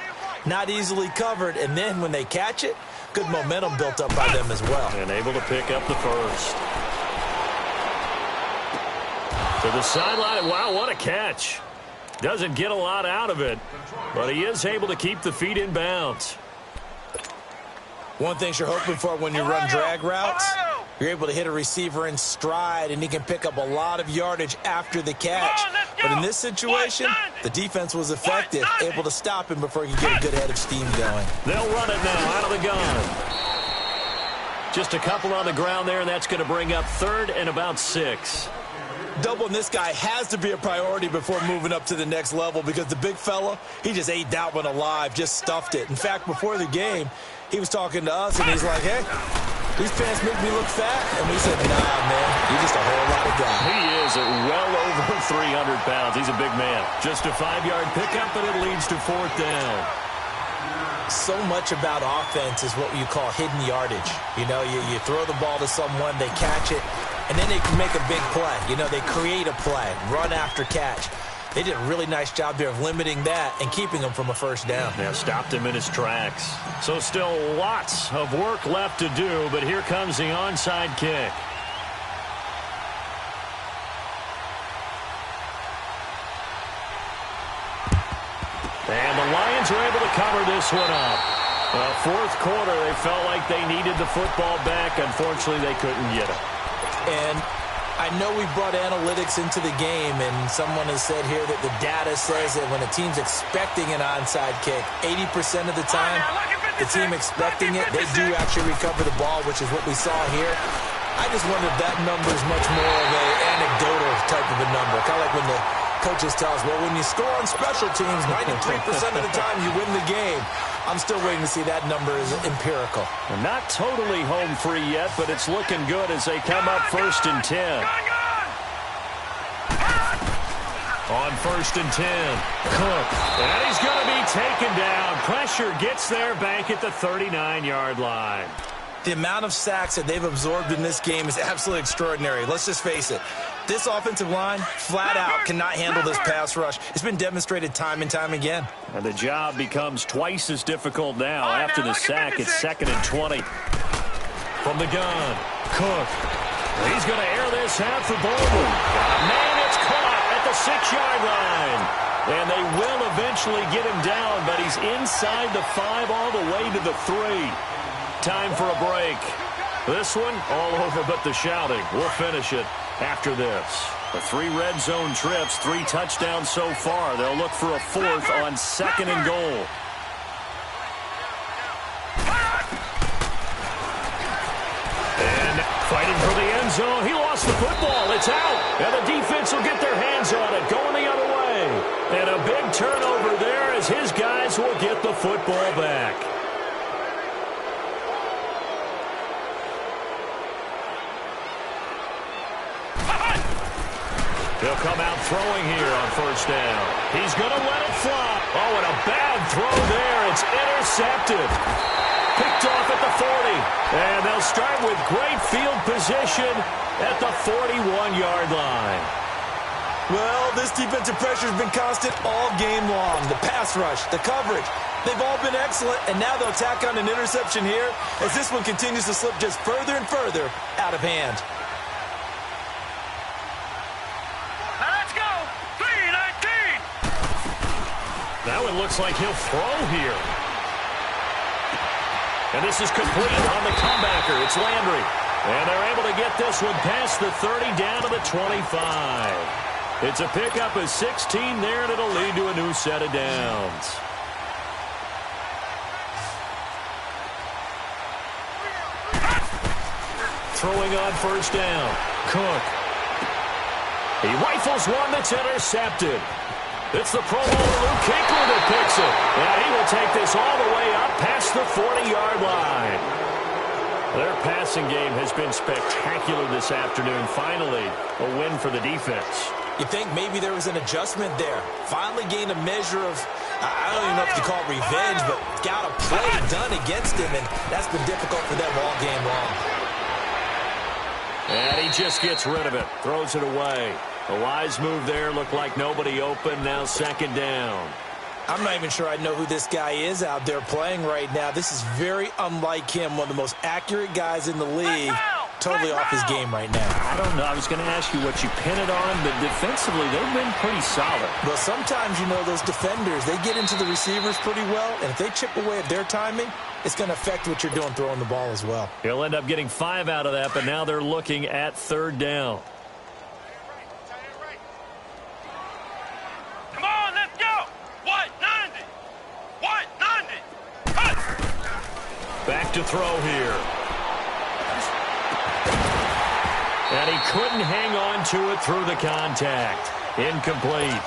not easily covered, and then when they catch it, good momentum built up by them as well. And able to pick up the first. To the sideline. Wow, what a catch. Doesn't get a lot out of it, but he is able to keep the feet in bounds. One thing you're hoping for when you run drag routes, you're able to hit a receiver in stride, and he can pick up a lot of yardage after the catch. But in this situation, the defense was effective, able to stop him before he could get a good head of steam going. They'll run it now out of the gun. Just a couple on the ground there, and that's going to bring up 3rd and about 6. Doubling this guy has to be a priority before moving up to the next level because the big fella, he just ate that one alive, just stuffed it. In fact, before the game, he was talking to us, and he's like, hey, these pants make me look fat. And we said, nah, man, you're just a whole lot of guy. He is at well over 300 pounds. He's a big man. Just a 5-yard pickup, and it leads to 4th down. So much about offense is what you call hidden yardage. You know, you throw the ball to someone, they catch it, and then they can make a big play. You know, they create a play, run after catch. They did a really nice job there of limiting that and keeping him from a first down. Yeah, stopped him in his tracks. So still lots of work left to do, but here comes the onside kick. And the Lions are able to cover this one up. Fourth quarter, they felt like they needed the football back. Unfortunately, they couldn't get it. And I know we brought analytics into the game, and someone has said here that the data says that when a team's expecting an onside kick, 80% of the time, the team expecting it, they do actually recover the ball, which is what we saw here. I just wonder if that number is much more of an anecdotal type of a number. Kind of like when the coaches tell us, well, when you score on special teams, 93% of the time you win the game. I'm still waiting to see that number is empirical. Well, not totally home free yet, but it's looking good as they come up 1st and 10. On 1st and 10, Cook. And he's going to be taken down. Pressure gets there back at the 39-yard line. The amount of sacks that they've absorbed in this game is absolutely extraordinary. Let's just face it. This offensive line, flat out, cannot handle this pass rush. It's been demonstrated time and time again. And the job becomes twice as difficult now. After the sack, it's 2nd and 20. From the gun, Cook. He's going to air this out for Bowman. Man, it's caught at the 6-yard line. And they will eventually get him down, but he's inside the 5 all the way to the 3. Time for a break. This one, all over but the shouting. We'll finish it after this. The 3 red zone trips, 3 touchdowns so far. They'll look for a 4th on 2nd and goal. And fighting for the end zone. He lost the football. It's out. And the defense will get their hands on it. Going the other way. And a big turnover there as his guys will get the football back. He'll come out throwing here on 1st down. He's going to let it fly. Oh, and a bad throw there. It's intercepted. Picked off at the 40. And they'll start with great field position at the 41-yard line. Well, this defensive pressure has been constant all game long. The pass rush, the coverage, they've all been excellent. And now they'll tack on an interception here as this one continues to slip just further and further out of hand. That one looks like he'll throw here. And this is complete on the comebacker. It's Landry. And they're able to get this one past the 30 down to the 25. It's a pickup of 16 there, and it'll lead to a new set of downs. Throwing on 1st down. Cook. He rifles one that's intercepted. It's the Pro Bowler Luke Kuechly that picks it. And he will take this all the way up past the 40-yard line. Their passing game has been spectacular this afternoon. Finally, a win for the defense. You think maybe there was an adjustment there. Finally gained a measure of, I don't even know if you call it revenge, but got a play done against him, and that's been difficult for them all game long. And he just gets rid of it, throws it away. A wise move there, looked like nobody open, now second down. I'm not even sure I know who this guy is out there playing right now. This is very unlike him, one of the most accurate guys in the league. Totally off his game right now. I don't know. I was going to ask you what you pin it on, but defensively, they've been pretty solid. Well, sometimes, you know, those defenders, they get into the receivers pretty well, and if they chip away at their timing, it's going to affect what you're doing throwing the ball as well. He'll end up getting 5 out of that, but now they're looking at third down. Come on, let's go. What? 90. What? 90. Cut. Back to throw here. And he couldn't hang on to it through the contact. Incomplete.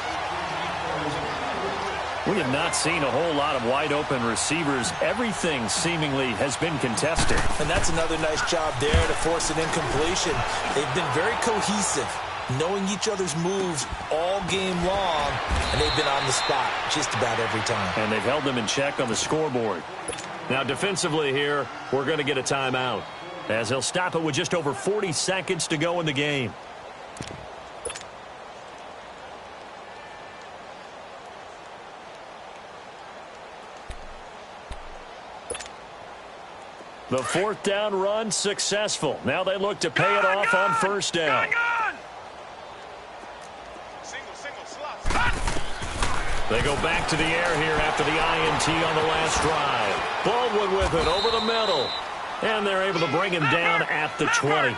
We have not seen a whole lot of wide-open receivers. Everything seemingly has been contested. And that's another nice job there to force an incompletion. They've been very cohesive, knowing each other's moves all game long, and they've been on the spot just about every time. And they've held them in check on the scoreboard. Now, defensively here, we're going to get a timeout, as he'll stop it with just over 40 seconds to go in the game. The fourth down run successful. Now they look to pay it off on first down. They go back to the air here after the INT on the last drive. Baldwin with it over the middle. And they're able to bring him down at the 20.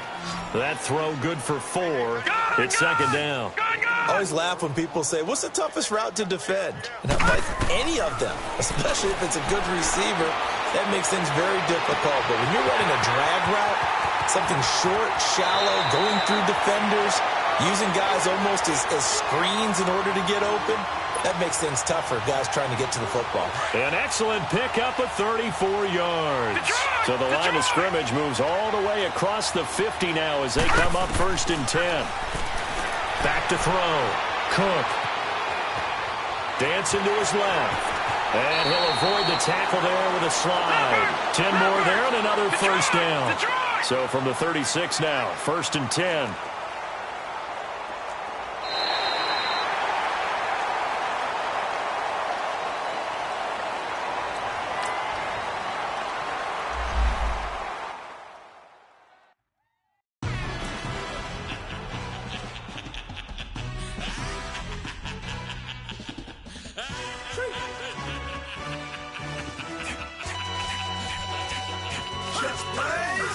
That throw good for 4. It's second down. I always laugh when people say, what's the toughest route to defend? And I'm like, any of them, especially if it's a good receiver. That makes things very difficult. But when you're running a drag route, something short, shallow, going through defenders, using guys almost as screens in order to get open, that makes things tough for guys trying to get to the football. An excellent pickup of 34 yards. So the line of scrimmage moves all the way across the 50 now as they come up first and 10. Back to throw. Cook. Dancing to his left. And he'll avoid the tackle there with a slide. 10 more there and another first down. So from the 36 now, first and 10.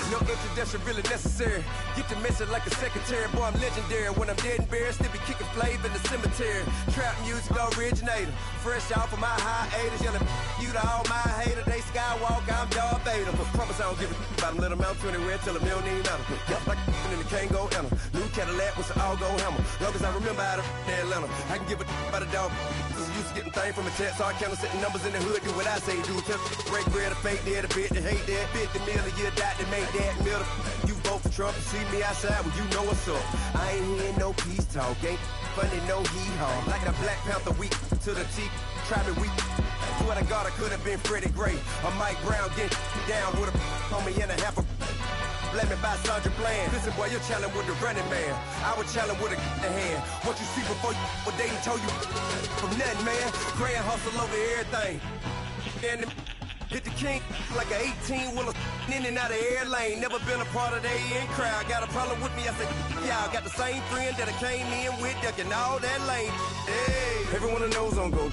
No introduction really necessary. Get the message like a secretary. Boy, I'm legendary. When I'm dead and buried, still be kicking flavor in the cemetery. Trap music originator. Fresh off of my hiatus. Yelling you to all my haters. They skywalk, I'm Darth Vader. Promise I don't give a about them. Let them out 20 red till a million ain't matter. Got like in the Kango enter. New Cadillac with an all-go hammer. Long as I remember how to Atlanta. I can give a about a dog. Used to getting things from a text. So I count setting numbers in the hood. Do what I say do. Tell break bread, a fake dead, a bit to hate that. 50 million a year, that make that middle. You vote for Trump, you see me outside when you know what's up. I ain't hearing no peace talk, ain't funny, no hee-haw. Like a Black Panther week to the teeth, try me weak. Swear to God, I could have been Freddie Gray. Or Mike Brown get down with a on me and a half a blame me by Sandra Bland. Listen, boy, you're challenging with the running man. I was challenging with a hand. What you see before you, what they told you from nothing, man. Grand hustle over everything. And hit the king like an 18-wheeler in and out of air lane. Never been a part of the in crowd. Got a problem with me, I said, y'all got the same friend that I came in with, ducking all that lane. Hey, everyone that knows on go.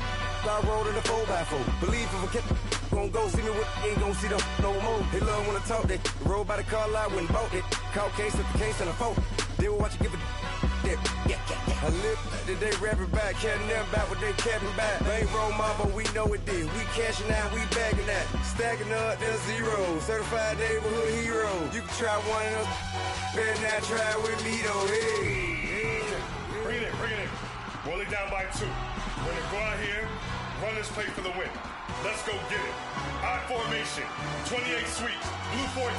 I rolled in a 4x4. Believe if I kept gon' go see me with ain't gon' see them no more. They love when I talk that. Roll by the car lot, went and bought it. Caught case with the case and a phone. They will watch you give a that. I live that they rapping back, caring them back what they capping back. They ain't roll mom, but we know it did. We cashing out, we bagging that. Stacking up, there's zero. Certified neighborhood hero. You can try one of them, better not try with me though. Hey. Bring it in. Roll it down by 2. We're gonna go out here, run this play for the win. Let's go get it. I formation, 28 sweeps, blue 14.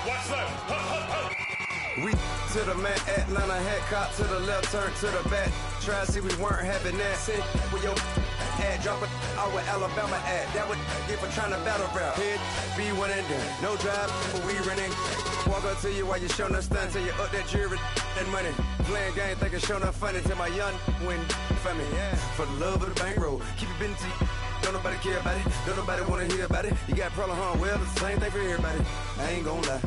Watch left. Hup, hup, hup. We to the man, Atlanta head cop to the left, turn to the back. Try to see we weren't having that. Sit with your ad, drop it out with Alabama ad. That would get for trying to battle rap. Head, be one and done. No drive, but we running. Walk up to you while you showing us stun till you up that jewelry and money. Playing game, thinking showing up funny till my young win for me. Yeah. For the love of the bankroll, keep it been to you. Don't nobody care about it, don't nobody wanna hear about it. You got a problem, huh? Well, it's the same thing for everybody. I ain't gon' lie.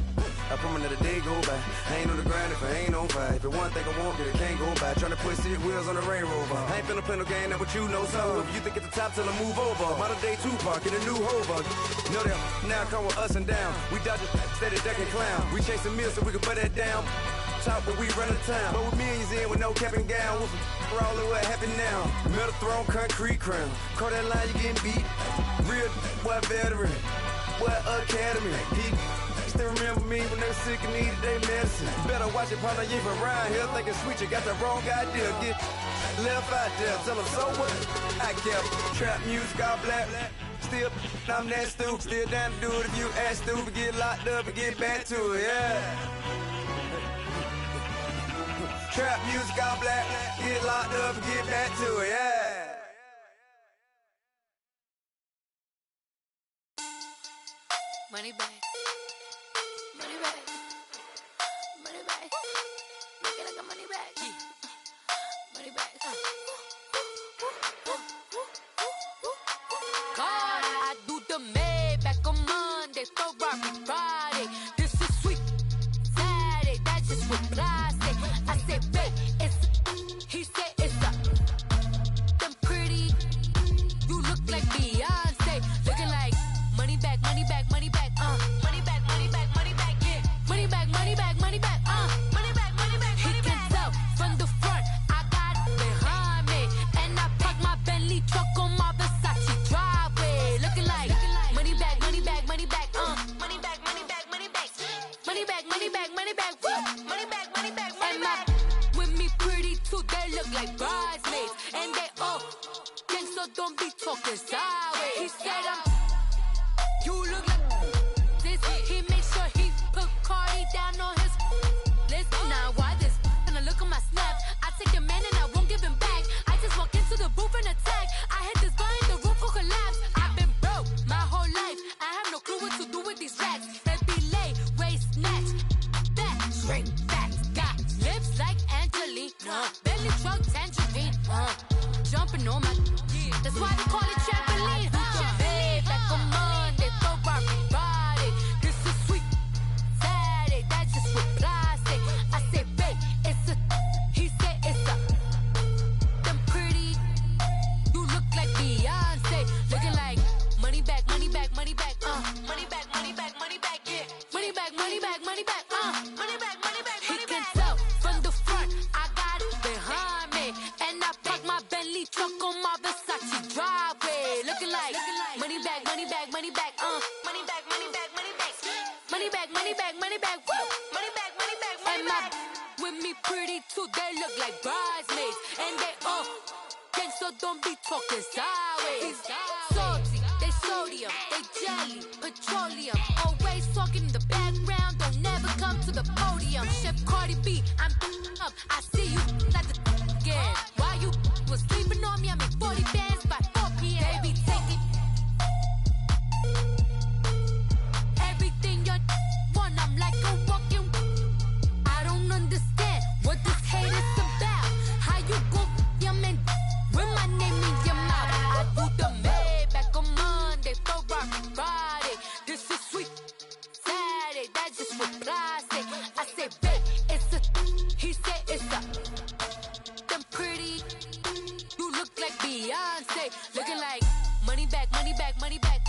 I promise that a day go by. I ain't on the grind if I ain't on fire. If it one thing I want, then it can't go by. Tryna put seat wheels on the Range Rover. I ain't finna play no game, that what you know. So if you think at the top till I move over. Modern day Tupac in a new hover. Know that now come with us and down. We dodge it, steady ducking clown. We chasing meals so we can put that down. Top but we run the town. But with millions in with no cap and gown. We're all in what happened now. Metal throne, concrete crown. Call that line, you getting beat. Real, what veteran. What academy. Still remember me when they were sick and needed their medicine. Better watch it, partner, you from around here thinking sweet, you got the wrong idea. Get left out there, tell them so what? I kept trap music all black. Still, I'm that stupid. Still down to do it if you ask stupid. Get locked up and get back to it, yeah. Trap music all black. Get locked up and get back to it, yeah. Money back. Money back. Money back. Make it like a money back. Money back. God, I do the Maybach on Monday, Ferrari Friday. This is sweet Saturday, that's just what I say. I say, babe, it's he said it's a them pretty. You look like Beyonce, looking like money back, money back, money back, money back, money back, money back, yeah. Money back, money back, money back, money back, money back, money back. He can tell from the front, I got it behind me, and I park my Bentley truck on my Versace driveway, looking like money back, money back, money back, money back, money back, money back, money back, money back, money back, money back, money back, money back. With me pretty too, they look like bridesmaids, and they all gang, so don't be talking sideways. He said you look like this. He made sure he put Cardi down on his list. Now why this? Gonna look at my snap. I take your man and I won't give him back. I just walk into the booth and attack. I hit this guy in the roof will collapse. I've been broke my whole life. I have no clue what to do with these racks. Heavy lay, waist snatch, back, straight back. Got lips like Angelina, belly truck tangerine. Jumping on my, that's why they call it trampoline. Back on Monday, Ferrari Friday. This is sweet Saturday, that's just what I say. I say, babe, it's a, he said it's a, them pretty. You look like Beyonce, looking like money back, money back, money back, money back, money back, money back, yeah. Money back, money back, money back, money back, money back, money back. He can tell from the front, I got it behind me, and I park my Bentley truck on my Versace driveway, looking like money back, money back, money back, money back, money back, money back, money back, money back, money back, money back, money back, money back. With me pretty too, they look like bridesmaids, and they all gang, so don't be talking sideways. Salty, they sodium, they jelly, petroleum. Always talking in the background, don't never come to the podium. Chef Cardi B, I'm up, I see you like the again. While you was sleeping on me, I made 40 bands by 4 p.m. Baby, take it. Everything you want, I'm like a walking. I don't understand what this hate is about. How you go, your man, with my name in your mouth. I do the Maybach on Monday, Ferrari Friday. This is sweet Saturday, that's just what I say. I say, babe, it's a, he said it's a, them pretty. You look like Beyonce, looking like money back, money back, money back,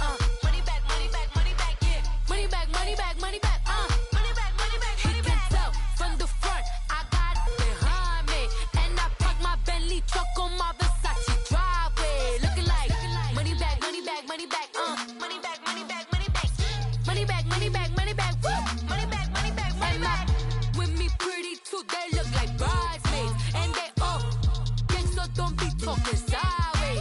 money back, money back, money back, yeah. Money back, money back, money back, money back, money back, money back. He can tell from the front, I got it behind me, and I park my Bentley truck on my Versace driveway, looking like money back, money back, money back, money back, money back, money back, money back, money back, money back, money back, money back, money back. With me pretty too, they look like bridesmaids, and they all gang, so don't be talking sideways.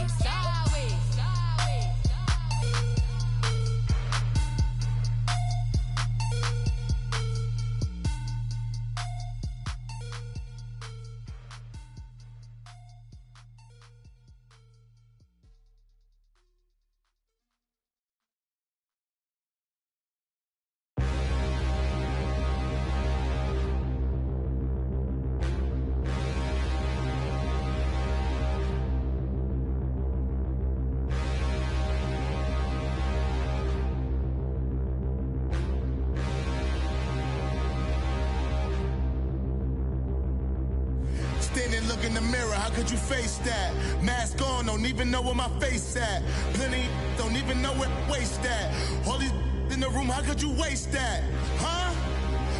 in and look in the mirror, how could you face that? Mask on, don't even know where my face at. Plenty don't even know where waist at. All these in the room, how could you waste that? Huh?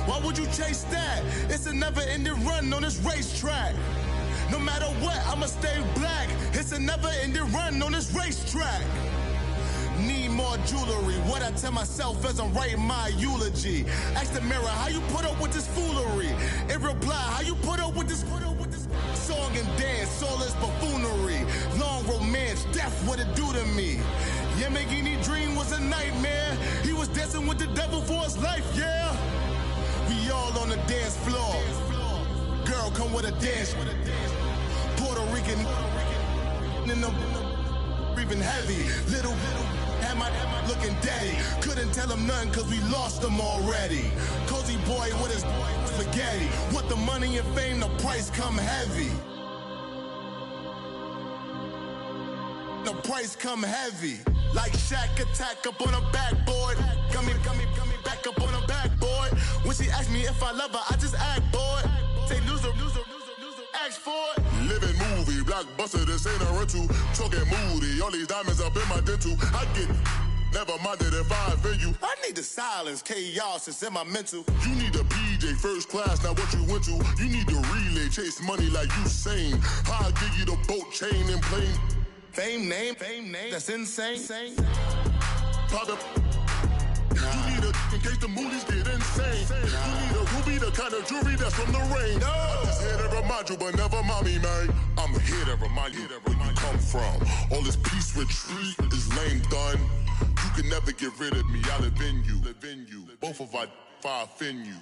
Why would you chase that? It's a never-ending run on this racetrack. No matter what, I'ma stay black. It's a never-ending run on this racetrack. Need more jewelry. What I tell myself as I'm writing my eulogy. Ask the mirror, how you put up with this foolery? It reply, how you put up with this song and dance, all this buffoonery. Long romance, death, what it do to me? Yamagini dream was a nightmare. He was dancing with the devil for his life, yeah. We all on the dance floor. Girl, come with a dance. Puerto Rican in the breathing heavy. Little had my looking daddy. Couldn't tell him nothing cause we lost him already. Cozy boy with his spaghetti. Want the money and fame, the price come heavy. The price come heavy. Like Shaq attack up on a backboard. Gummy, back up on a backboard. When she asked me if I love her, I just act bored. Say loser, ask for it. Living movie, blockbuster, this ain't a rental. Talking moody, all these diamonds up in my dental. I get never minded if I offend you. I need the silence, chaos is in my mental. You need a PJ, first class, not what you went to. You need the relay, chase money like you sane. I'll give you the boat, chain, and plane. Fame name, that's insane. Pop up. You need a, in case the movies get insane. You need a ruby, the kind of jewelry that's from the rain. I'm just here to remind you, but never mind me, man. I'm here to remind you where you come from. All this peace retreat is lame done. You can never get rid of me, I live in you. Both of our fire offend you.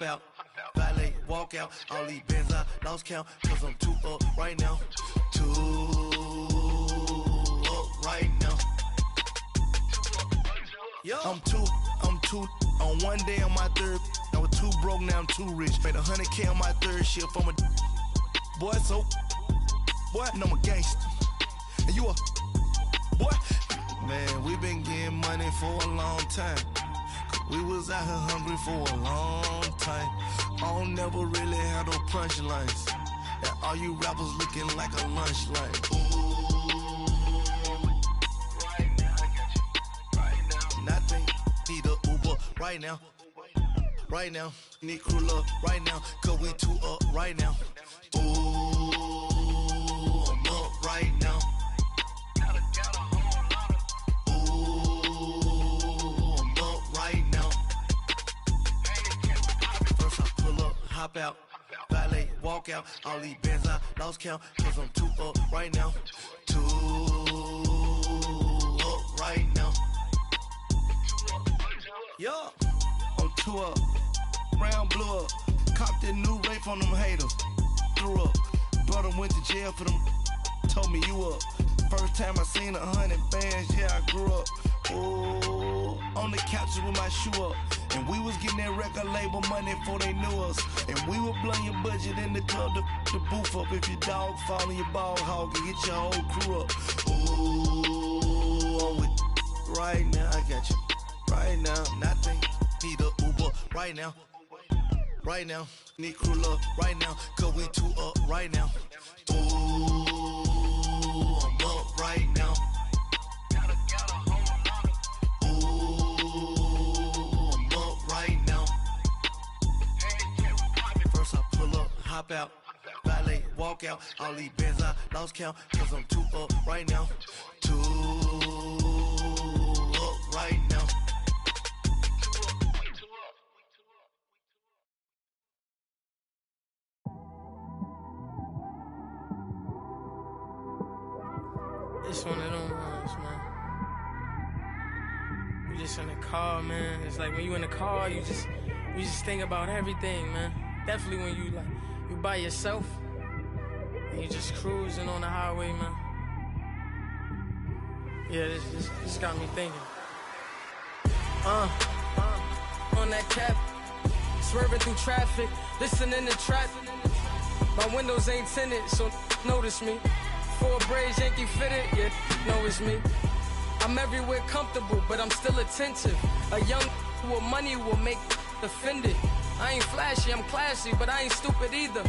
Out, valet, walk out, all these bands I lost count, cause I'm too up right now, too up right now. Yo. I'm too, on one day on my third, I was too broke, now I'm too rich, made 100K on my third shift, I'm a boy, so, boy, and I'm a gangster, and you a, boy, man, we been getting money for a long time. We was out here hungry for a long time. I don't never really had no punchlines. And all you rappers looking like a lunch line. Ooh, right now, I got you. Right now. Nothing, need a Uber right now. Right now, need crew love right now. Cause we too up right now. Ooh, I'm up right now. Hop out, valet, walk out, all these bands I lost count, cause I'm too up right now, too up right now. Yo, I'm too up, round blew up, copped that new rape on them haters, threw up, brother went to jail for them, told me you up, first time I seen 100 bands, yeah I grew up, ooh, on the couches with my shoe up. And we was getting that record label money before they knew us. And we were blowing your budget in the club to boof up. If your dog fall in your ball hog and get your whole crew up. Ooh, I'm with right now, I got you. Right now, nothing, need a Uber right now. Right now, need crew love right now. Cause we too up right now. Ooh, I'm up right now. Hop out, valet, walk out, all these bands I lost count, cause I'm too up right now, too up right now. It's one of them ones, man. You just in the car, man. It's like when you in the car, you just think about everything, man. Definitely when you You by yourself, and you just cruising on the highway, man. Yeah, this got me thinking. On that cap, swerving through traffic, listening to trap. My windows ain't tinted, so notice me. For a braids, Yankee fitted, yeah, know it's me. I'm everywhere comfortable, but I'm still attentive. A young with money will make offended. I ain't flashy, I'm classy, but I ain't stupid either.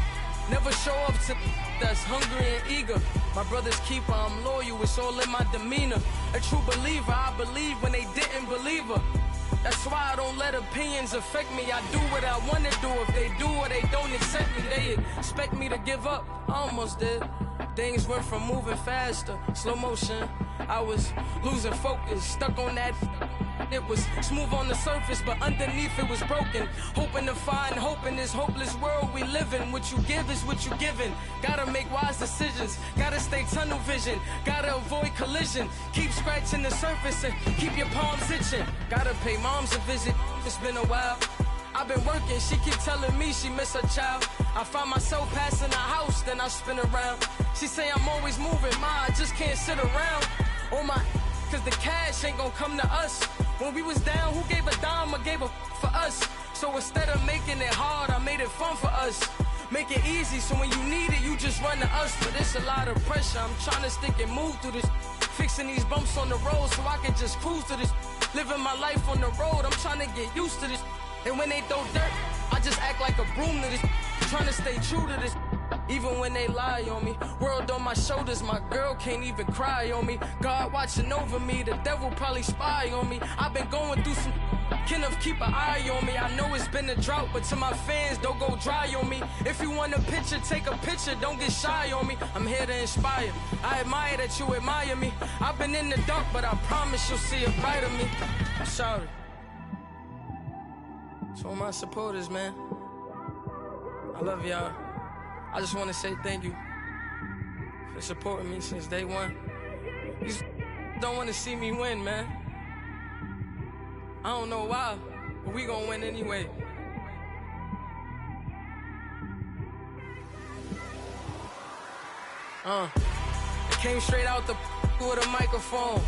Never show up to that's hungry and eager. My brother's keeper, I'm loyal, it's all in my demeanor. A true believer, I believe when they didn't believe her. That's why I don't let opinions affect me. I do what I want to do. If they do or they don't accept me, they expect me to give up. I almost did. Things went from moving faster, slow motion. I was losing focus, stuck on that. It was smooth on the surface, but underneath it was broken. Hoping to find hope in this hopeless world we live in. What you give is what you given. Gotta make wise decisions. Gotta stay tunnel vision. Gotta avoid collision. Keep scratching the surface and keep your palms itching. Gotta pay moms a visit. It's been a while. I've been working, she keep telling me she miss her child. I find myself passing the house, then I spin around. She say I'm always moving, I just can't sit around. Oh my, cause the cash ain't gonna come to us. When we was down, who gave a dime or gave a for us? So instead of making it hard, I made it fun for us. Make it easy, so when you need it, you just run to us. But it's a lot of pressure, I'm trying to stick and move through this. Fixing these bumps on the road so I can just cruise to this. Living my life on the road, I'm trying to get used to this. And when they throw dirt, I just act like a broom to this. Trying to stay true to this. Even when they lie on me. World on my shoulders, my girl can't even cry on me. God watching over me, the devil probably spy on me. I've been going through some Kenneth, keep an eye on me. I know it's been a drought, but to my fans, don't go dry on me. If you want a picture, take a picture, don't get shy on me. I'm here to inspire. I admire that you admire me. I've been in the dark, but I promise you'll see a brighter me. I'm sorry. To all my supporters, man, I love y'all. I just want to say thank you for supporting me since day one. You don't want to see me win, man. I don't know why, but we gonna win anyway. I came straight out the with a microphone.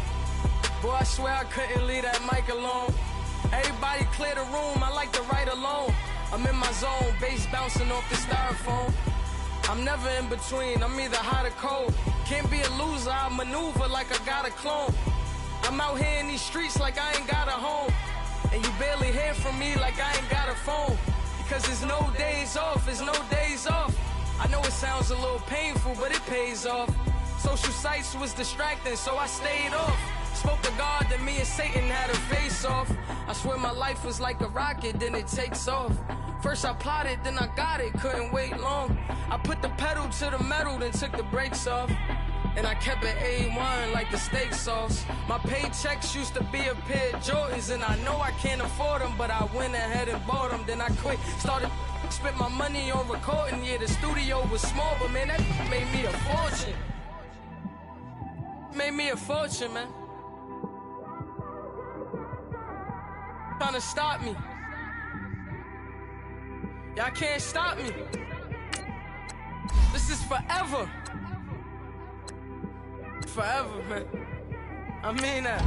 Boy, I swear I couldn't leave that mic alone. Everybody clear the room, I like to write alone. I'm in my zone, bass bouncing off the styrofoam. I'm never in between, I'm either hot or cold. Can't be a loser, I maneuver like I got a clone. I'm out here in these streets like I ain't got a home. And you barely hear from me like I ain't got a phone. Because there's no days off, there's no days off. I know it sounds a little painful, but it pays off. Social sites was distracting, so I stayed off. Spoke to God that me and Satan had a face off. I swear my life was like a rocket, then it takes off. First I plotted, then I got it, couldn't wait long. I put the pedal to the metal, then took the brakes off. And I kept it A1 like the steak sauce. My paychecks used to be a pair of Jordans, and I know I can't afford them, but I went ahead and bought them. Then I quit, started, spent my money on recording. Yeah, the studio was small, but man, that made me a fortune. Made me a fortune, man. Trying to stop me. Y'all can't stop me. This is forever. Forever, man. I mean that.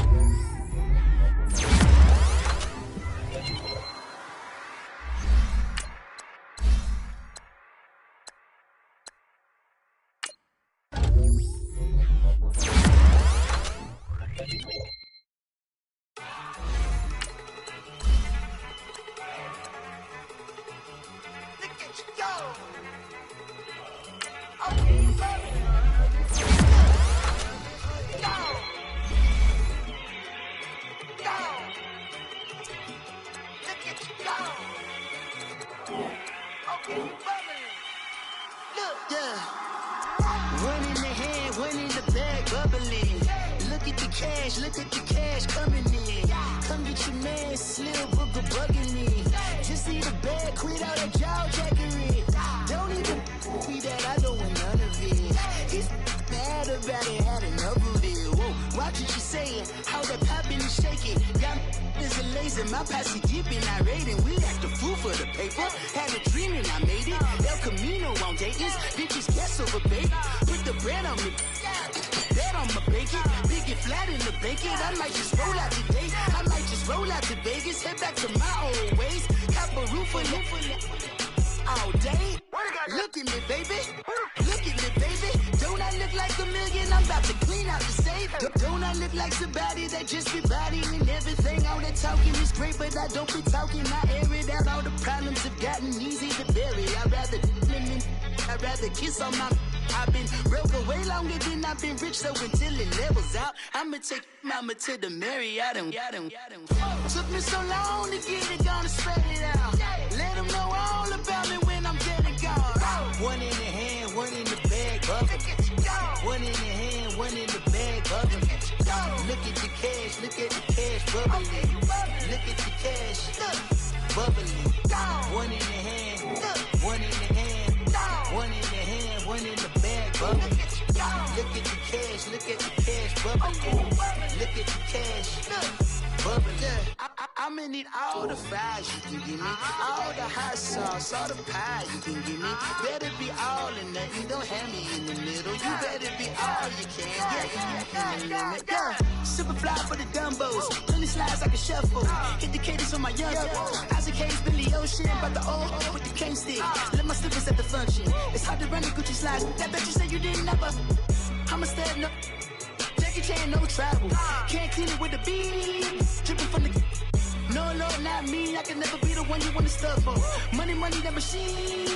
Look at the cash coming in. Come get your man, Slim Booker bugging me. Just see the bag, quit all that jaw jackery. Don't even be that, I don't want none of it. He's mad about it, had enough of it. Whoa, watch what you say. saying? How the poppin' and shaking? Y'all is a lazy, my posse deep and irate, and we act a fool for the paper. Had a dream and I made it. El Camino on Dayton's, bitches guess over baby. Put the bread on me, that on my bacon. Big and flat in the bacon. I might just roll out today. I might just roll out to Vegas, head back to my old ways. Cop a roof for all day. Look at me, baby. Look at me, baby. Don't I look like a million? I'm about to clean out the safe. Don't I look like somebody that just be bodying everything? All that talking is great, but I don't be talking. I air it out. All the problems have gotten easy to bury. I'd rather kiss on my. I've been broke way longer than I've been rich, so until it levels out, I'ma take mama to the Marriott and took me so long to get it, gonna spread it out. Let them know all about me when I'm dead and gone. One in the hand, one in the bag, bubbling. One in the hand, one in the bag, bubbling. Look at the cash, look at the cash, bubbling. Look at the cash, bubbling. One in the hand, one in the hand, one in the hand, one in the bag, bubbling. Look at the cash, look at the cash, bubbling. Look at the cash, bubbling. I'ma need all the fries you can give me, all the hot sauce, all the pie you can give me. Better be all in nothing, don't have me in the middle. You better be all you can. Yeah. Super fly for the dumbos, plenty slides like a shuffle. Hit the cadence on my young. Isaac Hayes, Billy Ocean, but the old with the cane stick. Let my slippers at the function. It's hard to run the Gucci slides. That bet you say you didn't never. I'm a stab, no. Jackie Chan, no travel. Can't clean it with the beat. Dripping from the. No, Lord, not me. I can never be the one you want to stuff for. Money, that machine.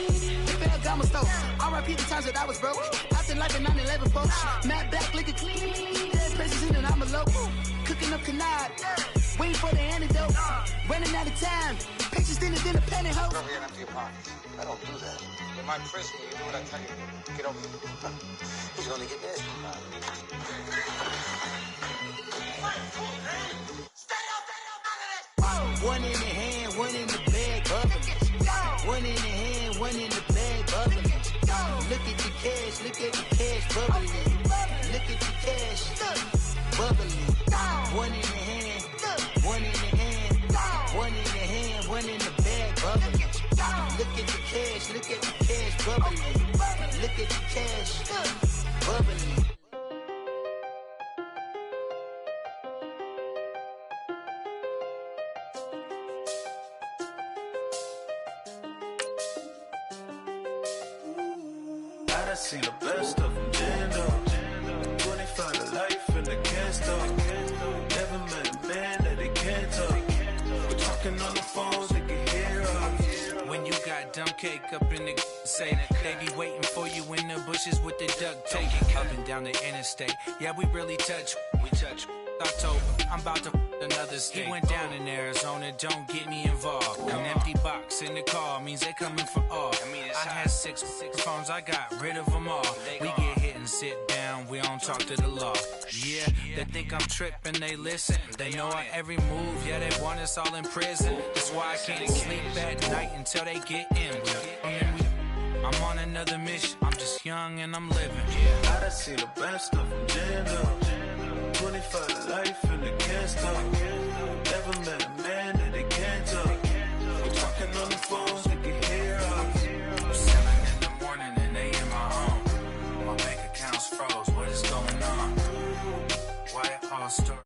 The bell got my stove. R.I.P. the times that I was broke. After life in 9/11, folks. Matte black, liquor clean. Dead places in and I'm a local. Cooking up canard. Waiting for the antidote. Running out of time. Patience thinner than a pantyhose. Over here and empty your pockets. I don't do that. In my prison, you do what I tell you. Get over here. He's gonna get this. One in the hand, one in the bag, bubbling. One in the hand, one in the bag, bubbling. Look at the cash, look at the cash, bubbling. Look at the cash, bubbling. One in the hand, one in the hand, one in the hand, one in the bag, bubbling. Look at the cash, look at the cash, bubbling. Look at the cash, bubbling. I seen the best of them, Jando. 25 to life in the can't stop. Never met a man that they can't talk. We're talking on the phones, they can hear us. When you got dumb cake up in the say they be waiting for you in the bushes with the duct tape. Up and down the interstate, yeah, we really touch. We touch. October, I'm about to another state. He went down in Arizona, don't get me involved. An empty box in the car means they coming for all. I had six phones, I got rid of them all. We get hit and sit down, we don't talk to the law. Yeah, they think I'm tripping, they listen. They know our every move, yeah, they want us all in prison. That's why I can't sleep at night until they get in. I'm on another mission, I'm just young and I'm living. I done seen the best of them, Jando. 25 to life and they can't stop. Never met a man that they can't talk. We're talking on the phones, they can hear us. 7 in the morning and they in my home. My bank account's froze, what is going on? Why it all started?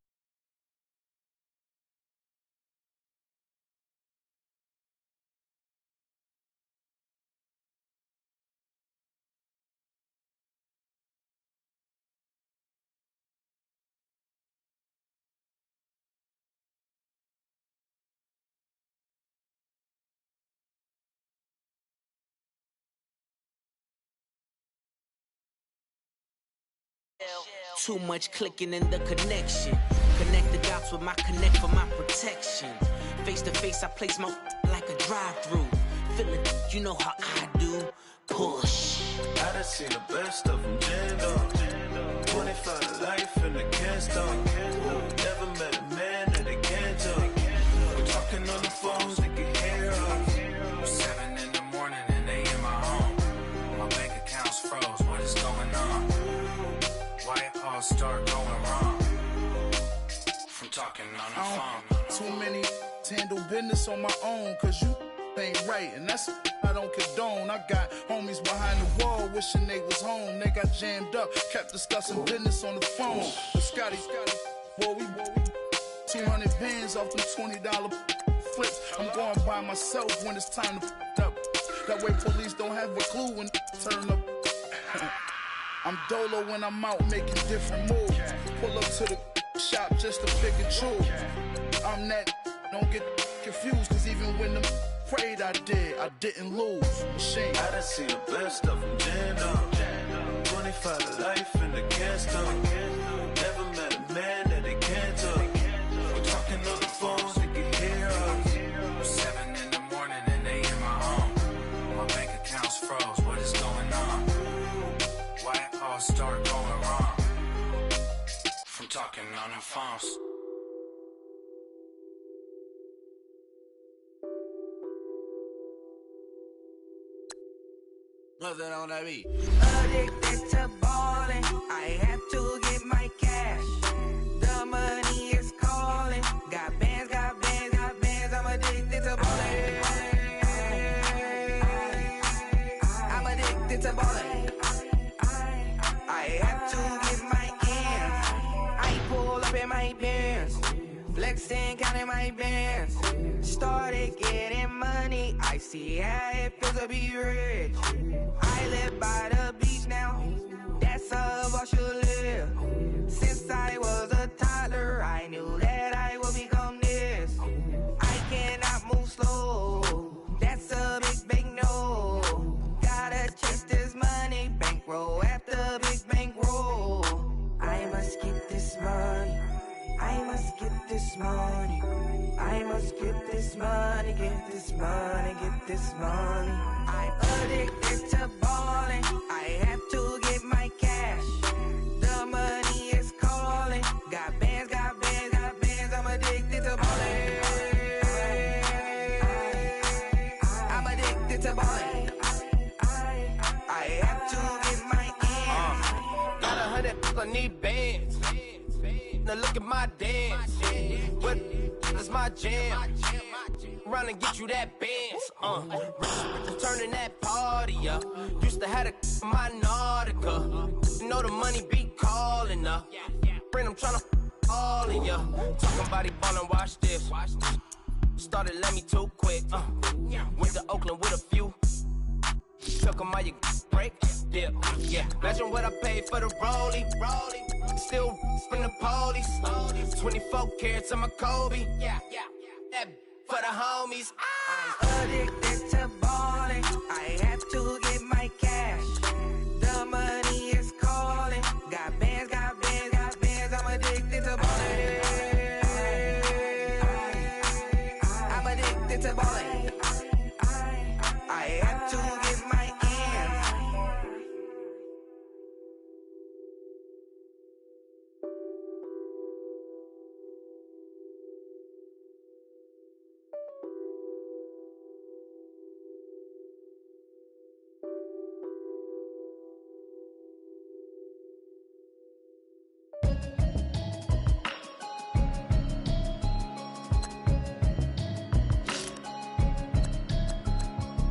Too much clicking in the connection. Connect the dots with my connect for my protection. Face to face, I place my like a drive-through. Feeling, you know how I do. Push. I done seen the best of them, Jando. 25 to life and they can't stop. Never met a man that they can't talk. We're talking on the phones, they can hear us. 7 in the morning and they in my home. My bank account's froze, what is going on? Why it all start going wrong? talking on the phone. Too many handle business on my own, cause you ain't right, and that's I don't condone. I got homies behind the wall wishing they was home. They got jammed up, kept discussing business on the phone. But Scotty, boy, we 200 bands off them $20 flips. I'm going by myself when it's time to up. That way police don't have a clue when turn up. I'm dolo when I'm out making different moves. Pull up to the shop just to pick and choose. I'm that, don't get confused, cause even when the prayed I didn't lose. Machine. I done seen the best of them jammed up. 25 to life in the cast up. Never met a man that they can't talk. We're talking on the phones, they can hear us. 7 in the morning and they in my home. My bank account's froze, what is going on? Why it all start going wrong? From talking on the phones. Nothing on that beat. Addicted to ballin', I have to get my cash. The money is calling. Got bands, got bands, got bands. I'm addicted to ballin'. I'm addicted to ballin'. I have to get my ends. I pull up in my bands, flexing, counting my bands. Started getting money. I see how it feels to be rich. I live by the beach now, that's how I should live. Since I was a toddler, I knew that I would become this. I cannot move slow, that's a big no. Gotta chase this money, bankroll after big bankroll. I must get this money, I must get this money. I must get this money, get this money, get this money. I'm addicted to ballin', I have to get my cash. The money is calling. Got bands, got bands, got bands. I'm addicted to ballin'. I'm addicted to ballin'. I have to get my ends. Got 100, I need bands. Now look at my dance. What is my jam? Run and get you that bands. Turning that party up. Used to have my Nautica. You know the money be calling up. Friend, I'm tryna all in ya. Talking about he ballin', watch this. Started let me too quick. Went to Oakland with a few. Took 'em all you break. Dip. Yeah. Imagine what I paid for the rollie. Still from the police. 24 carats on my Kobe. Yeah. That for the homies. I'm addicted to ballin'. I have to get my cash. The money is calling. Got bands, got bands, got bands. I'm addicted to ballin'. I'm addicted to ballin'. I have to get my ends.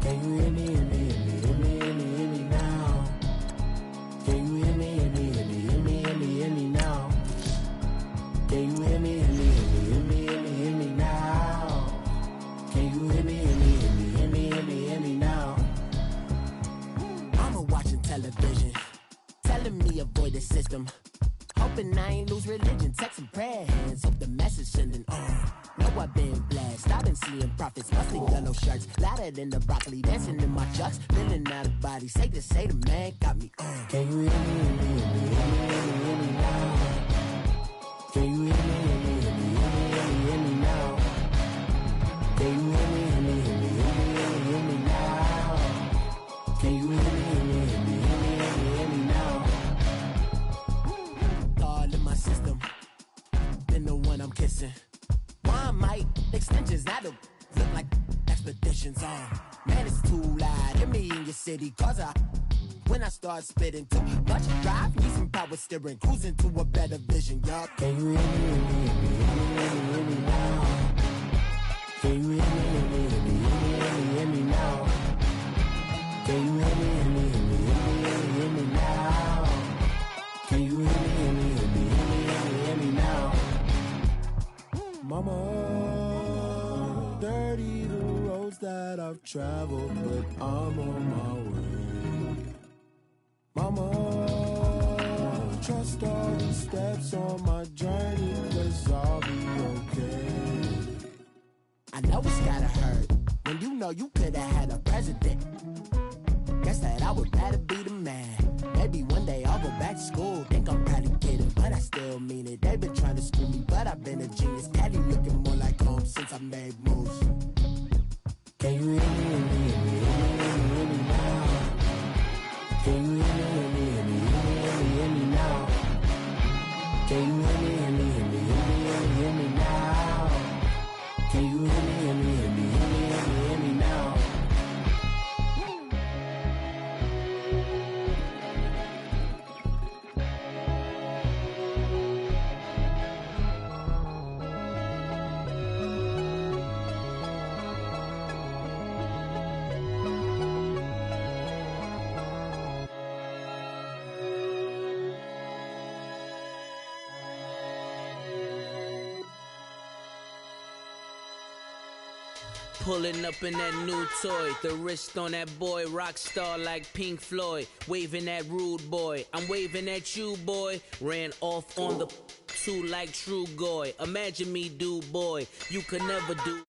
Can you hear me, hear me, hear me, hear me, hear me, hear me now? Can you hear me, hear me, hear me, hear me, hear me, hear me now? Can you hear me, hear me, hear me, hear me, hear me, hear me now? Can you hear me, hear me, hear me, hear me, hear me, hear me now? Mama watching television, telling me avoid the system. Hoping I ain't lose religion, texting prayer hands, hope the message sending on. Know I've been blessed, I've been seeing prophets, busting yellow shirts, louder than the broccoli, dancing in my chucks, feeling out of body, say the man got me on. Can you hear me, hear me, hear me, hear me, hear me, hear me now? Can you hear me, hear me, hear me, hear me, hear me, hear me now? Can you hear me, hear me, hear me, hear me, hear me, hear me now? Can you hear me, hear me, hear me, hear me, hear me, hear me now? All in my system, been the one I'm kissing. One might extensions, that'll look like expeditions on. Man, it's too loud. Hear me in your city, cause when I start spitting too much drive, need some power steering, cruising to a better vision, y'all. Can you hear me, hear me, hear me, hear me, Mama, dirty the roads that I've traveled, but I'm on my way. Mama, trust all these steps on my journey, 'cause I'll be okay. I know it's gotta hurt when you know you could've had a president. Guess that I would rather be the man. Maybe one day I'll go back to school. Think I'm probably kidding, but I still mean it. They've been trying to screw me, but I've been a genius. Caddy looking more like home since I made moves. Can you hear me, hear me, hear me, hear me, hear me now? Can you hear me, hear me, hear me, hear me, hear me, hear me now? Can you hear me, hear me, hear me, hear me, hear me, hear me now? Can you hear me, hear me, hear me, hear me, hear me, hear me now? Pulling up in that new toy, the wrist on that boy, rock star like Pink Floyd, waving at rude boy, I'm waving at you boy, ran off on the two like True Goy, imagine me do boy, you could never do.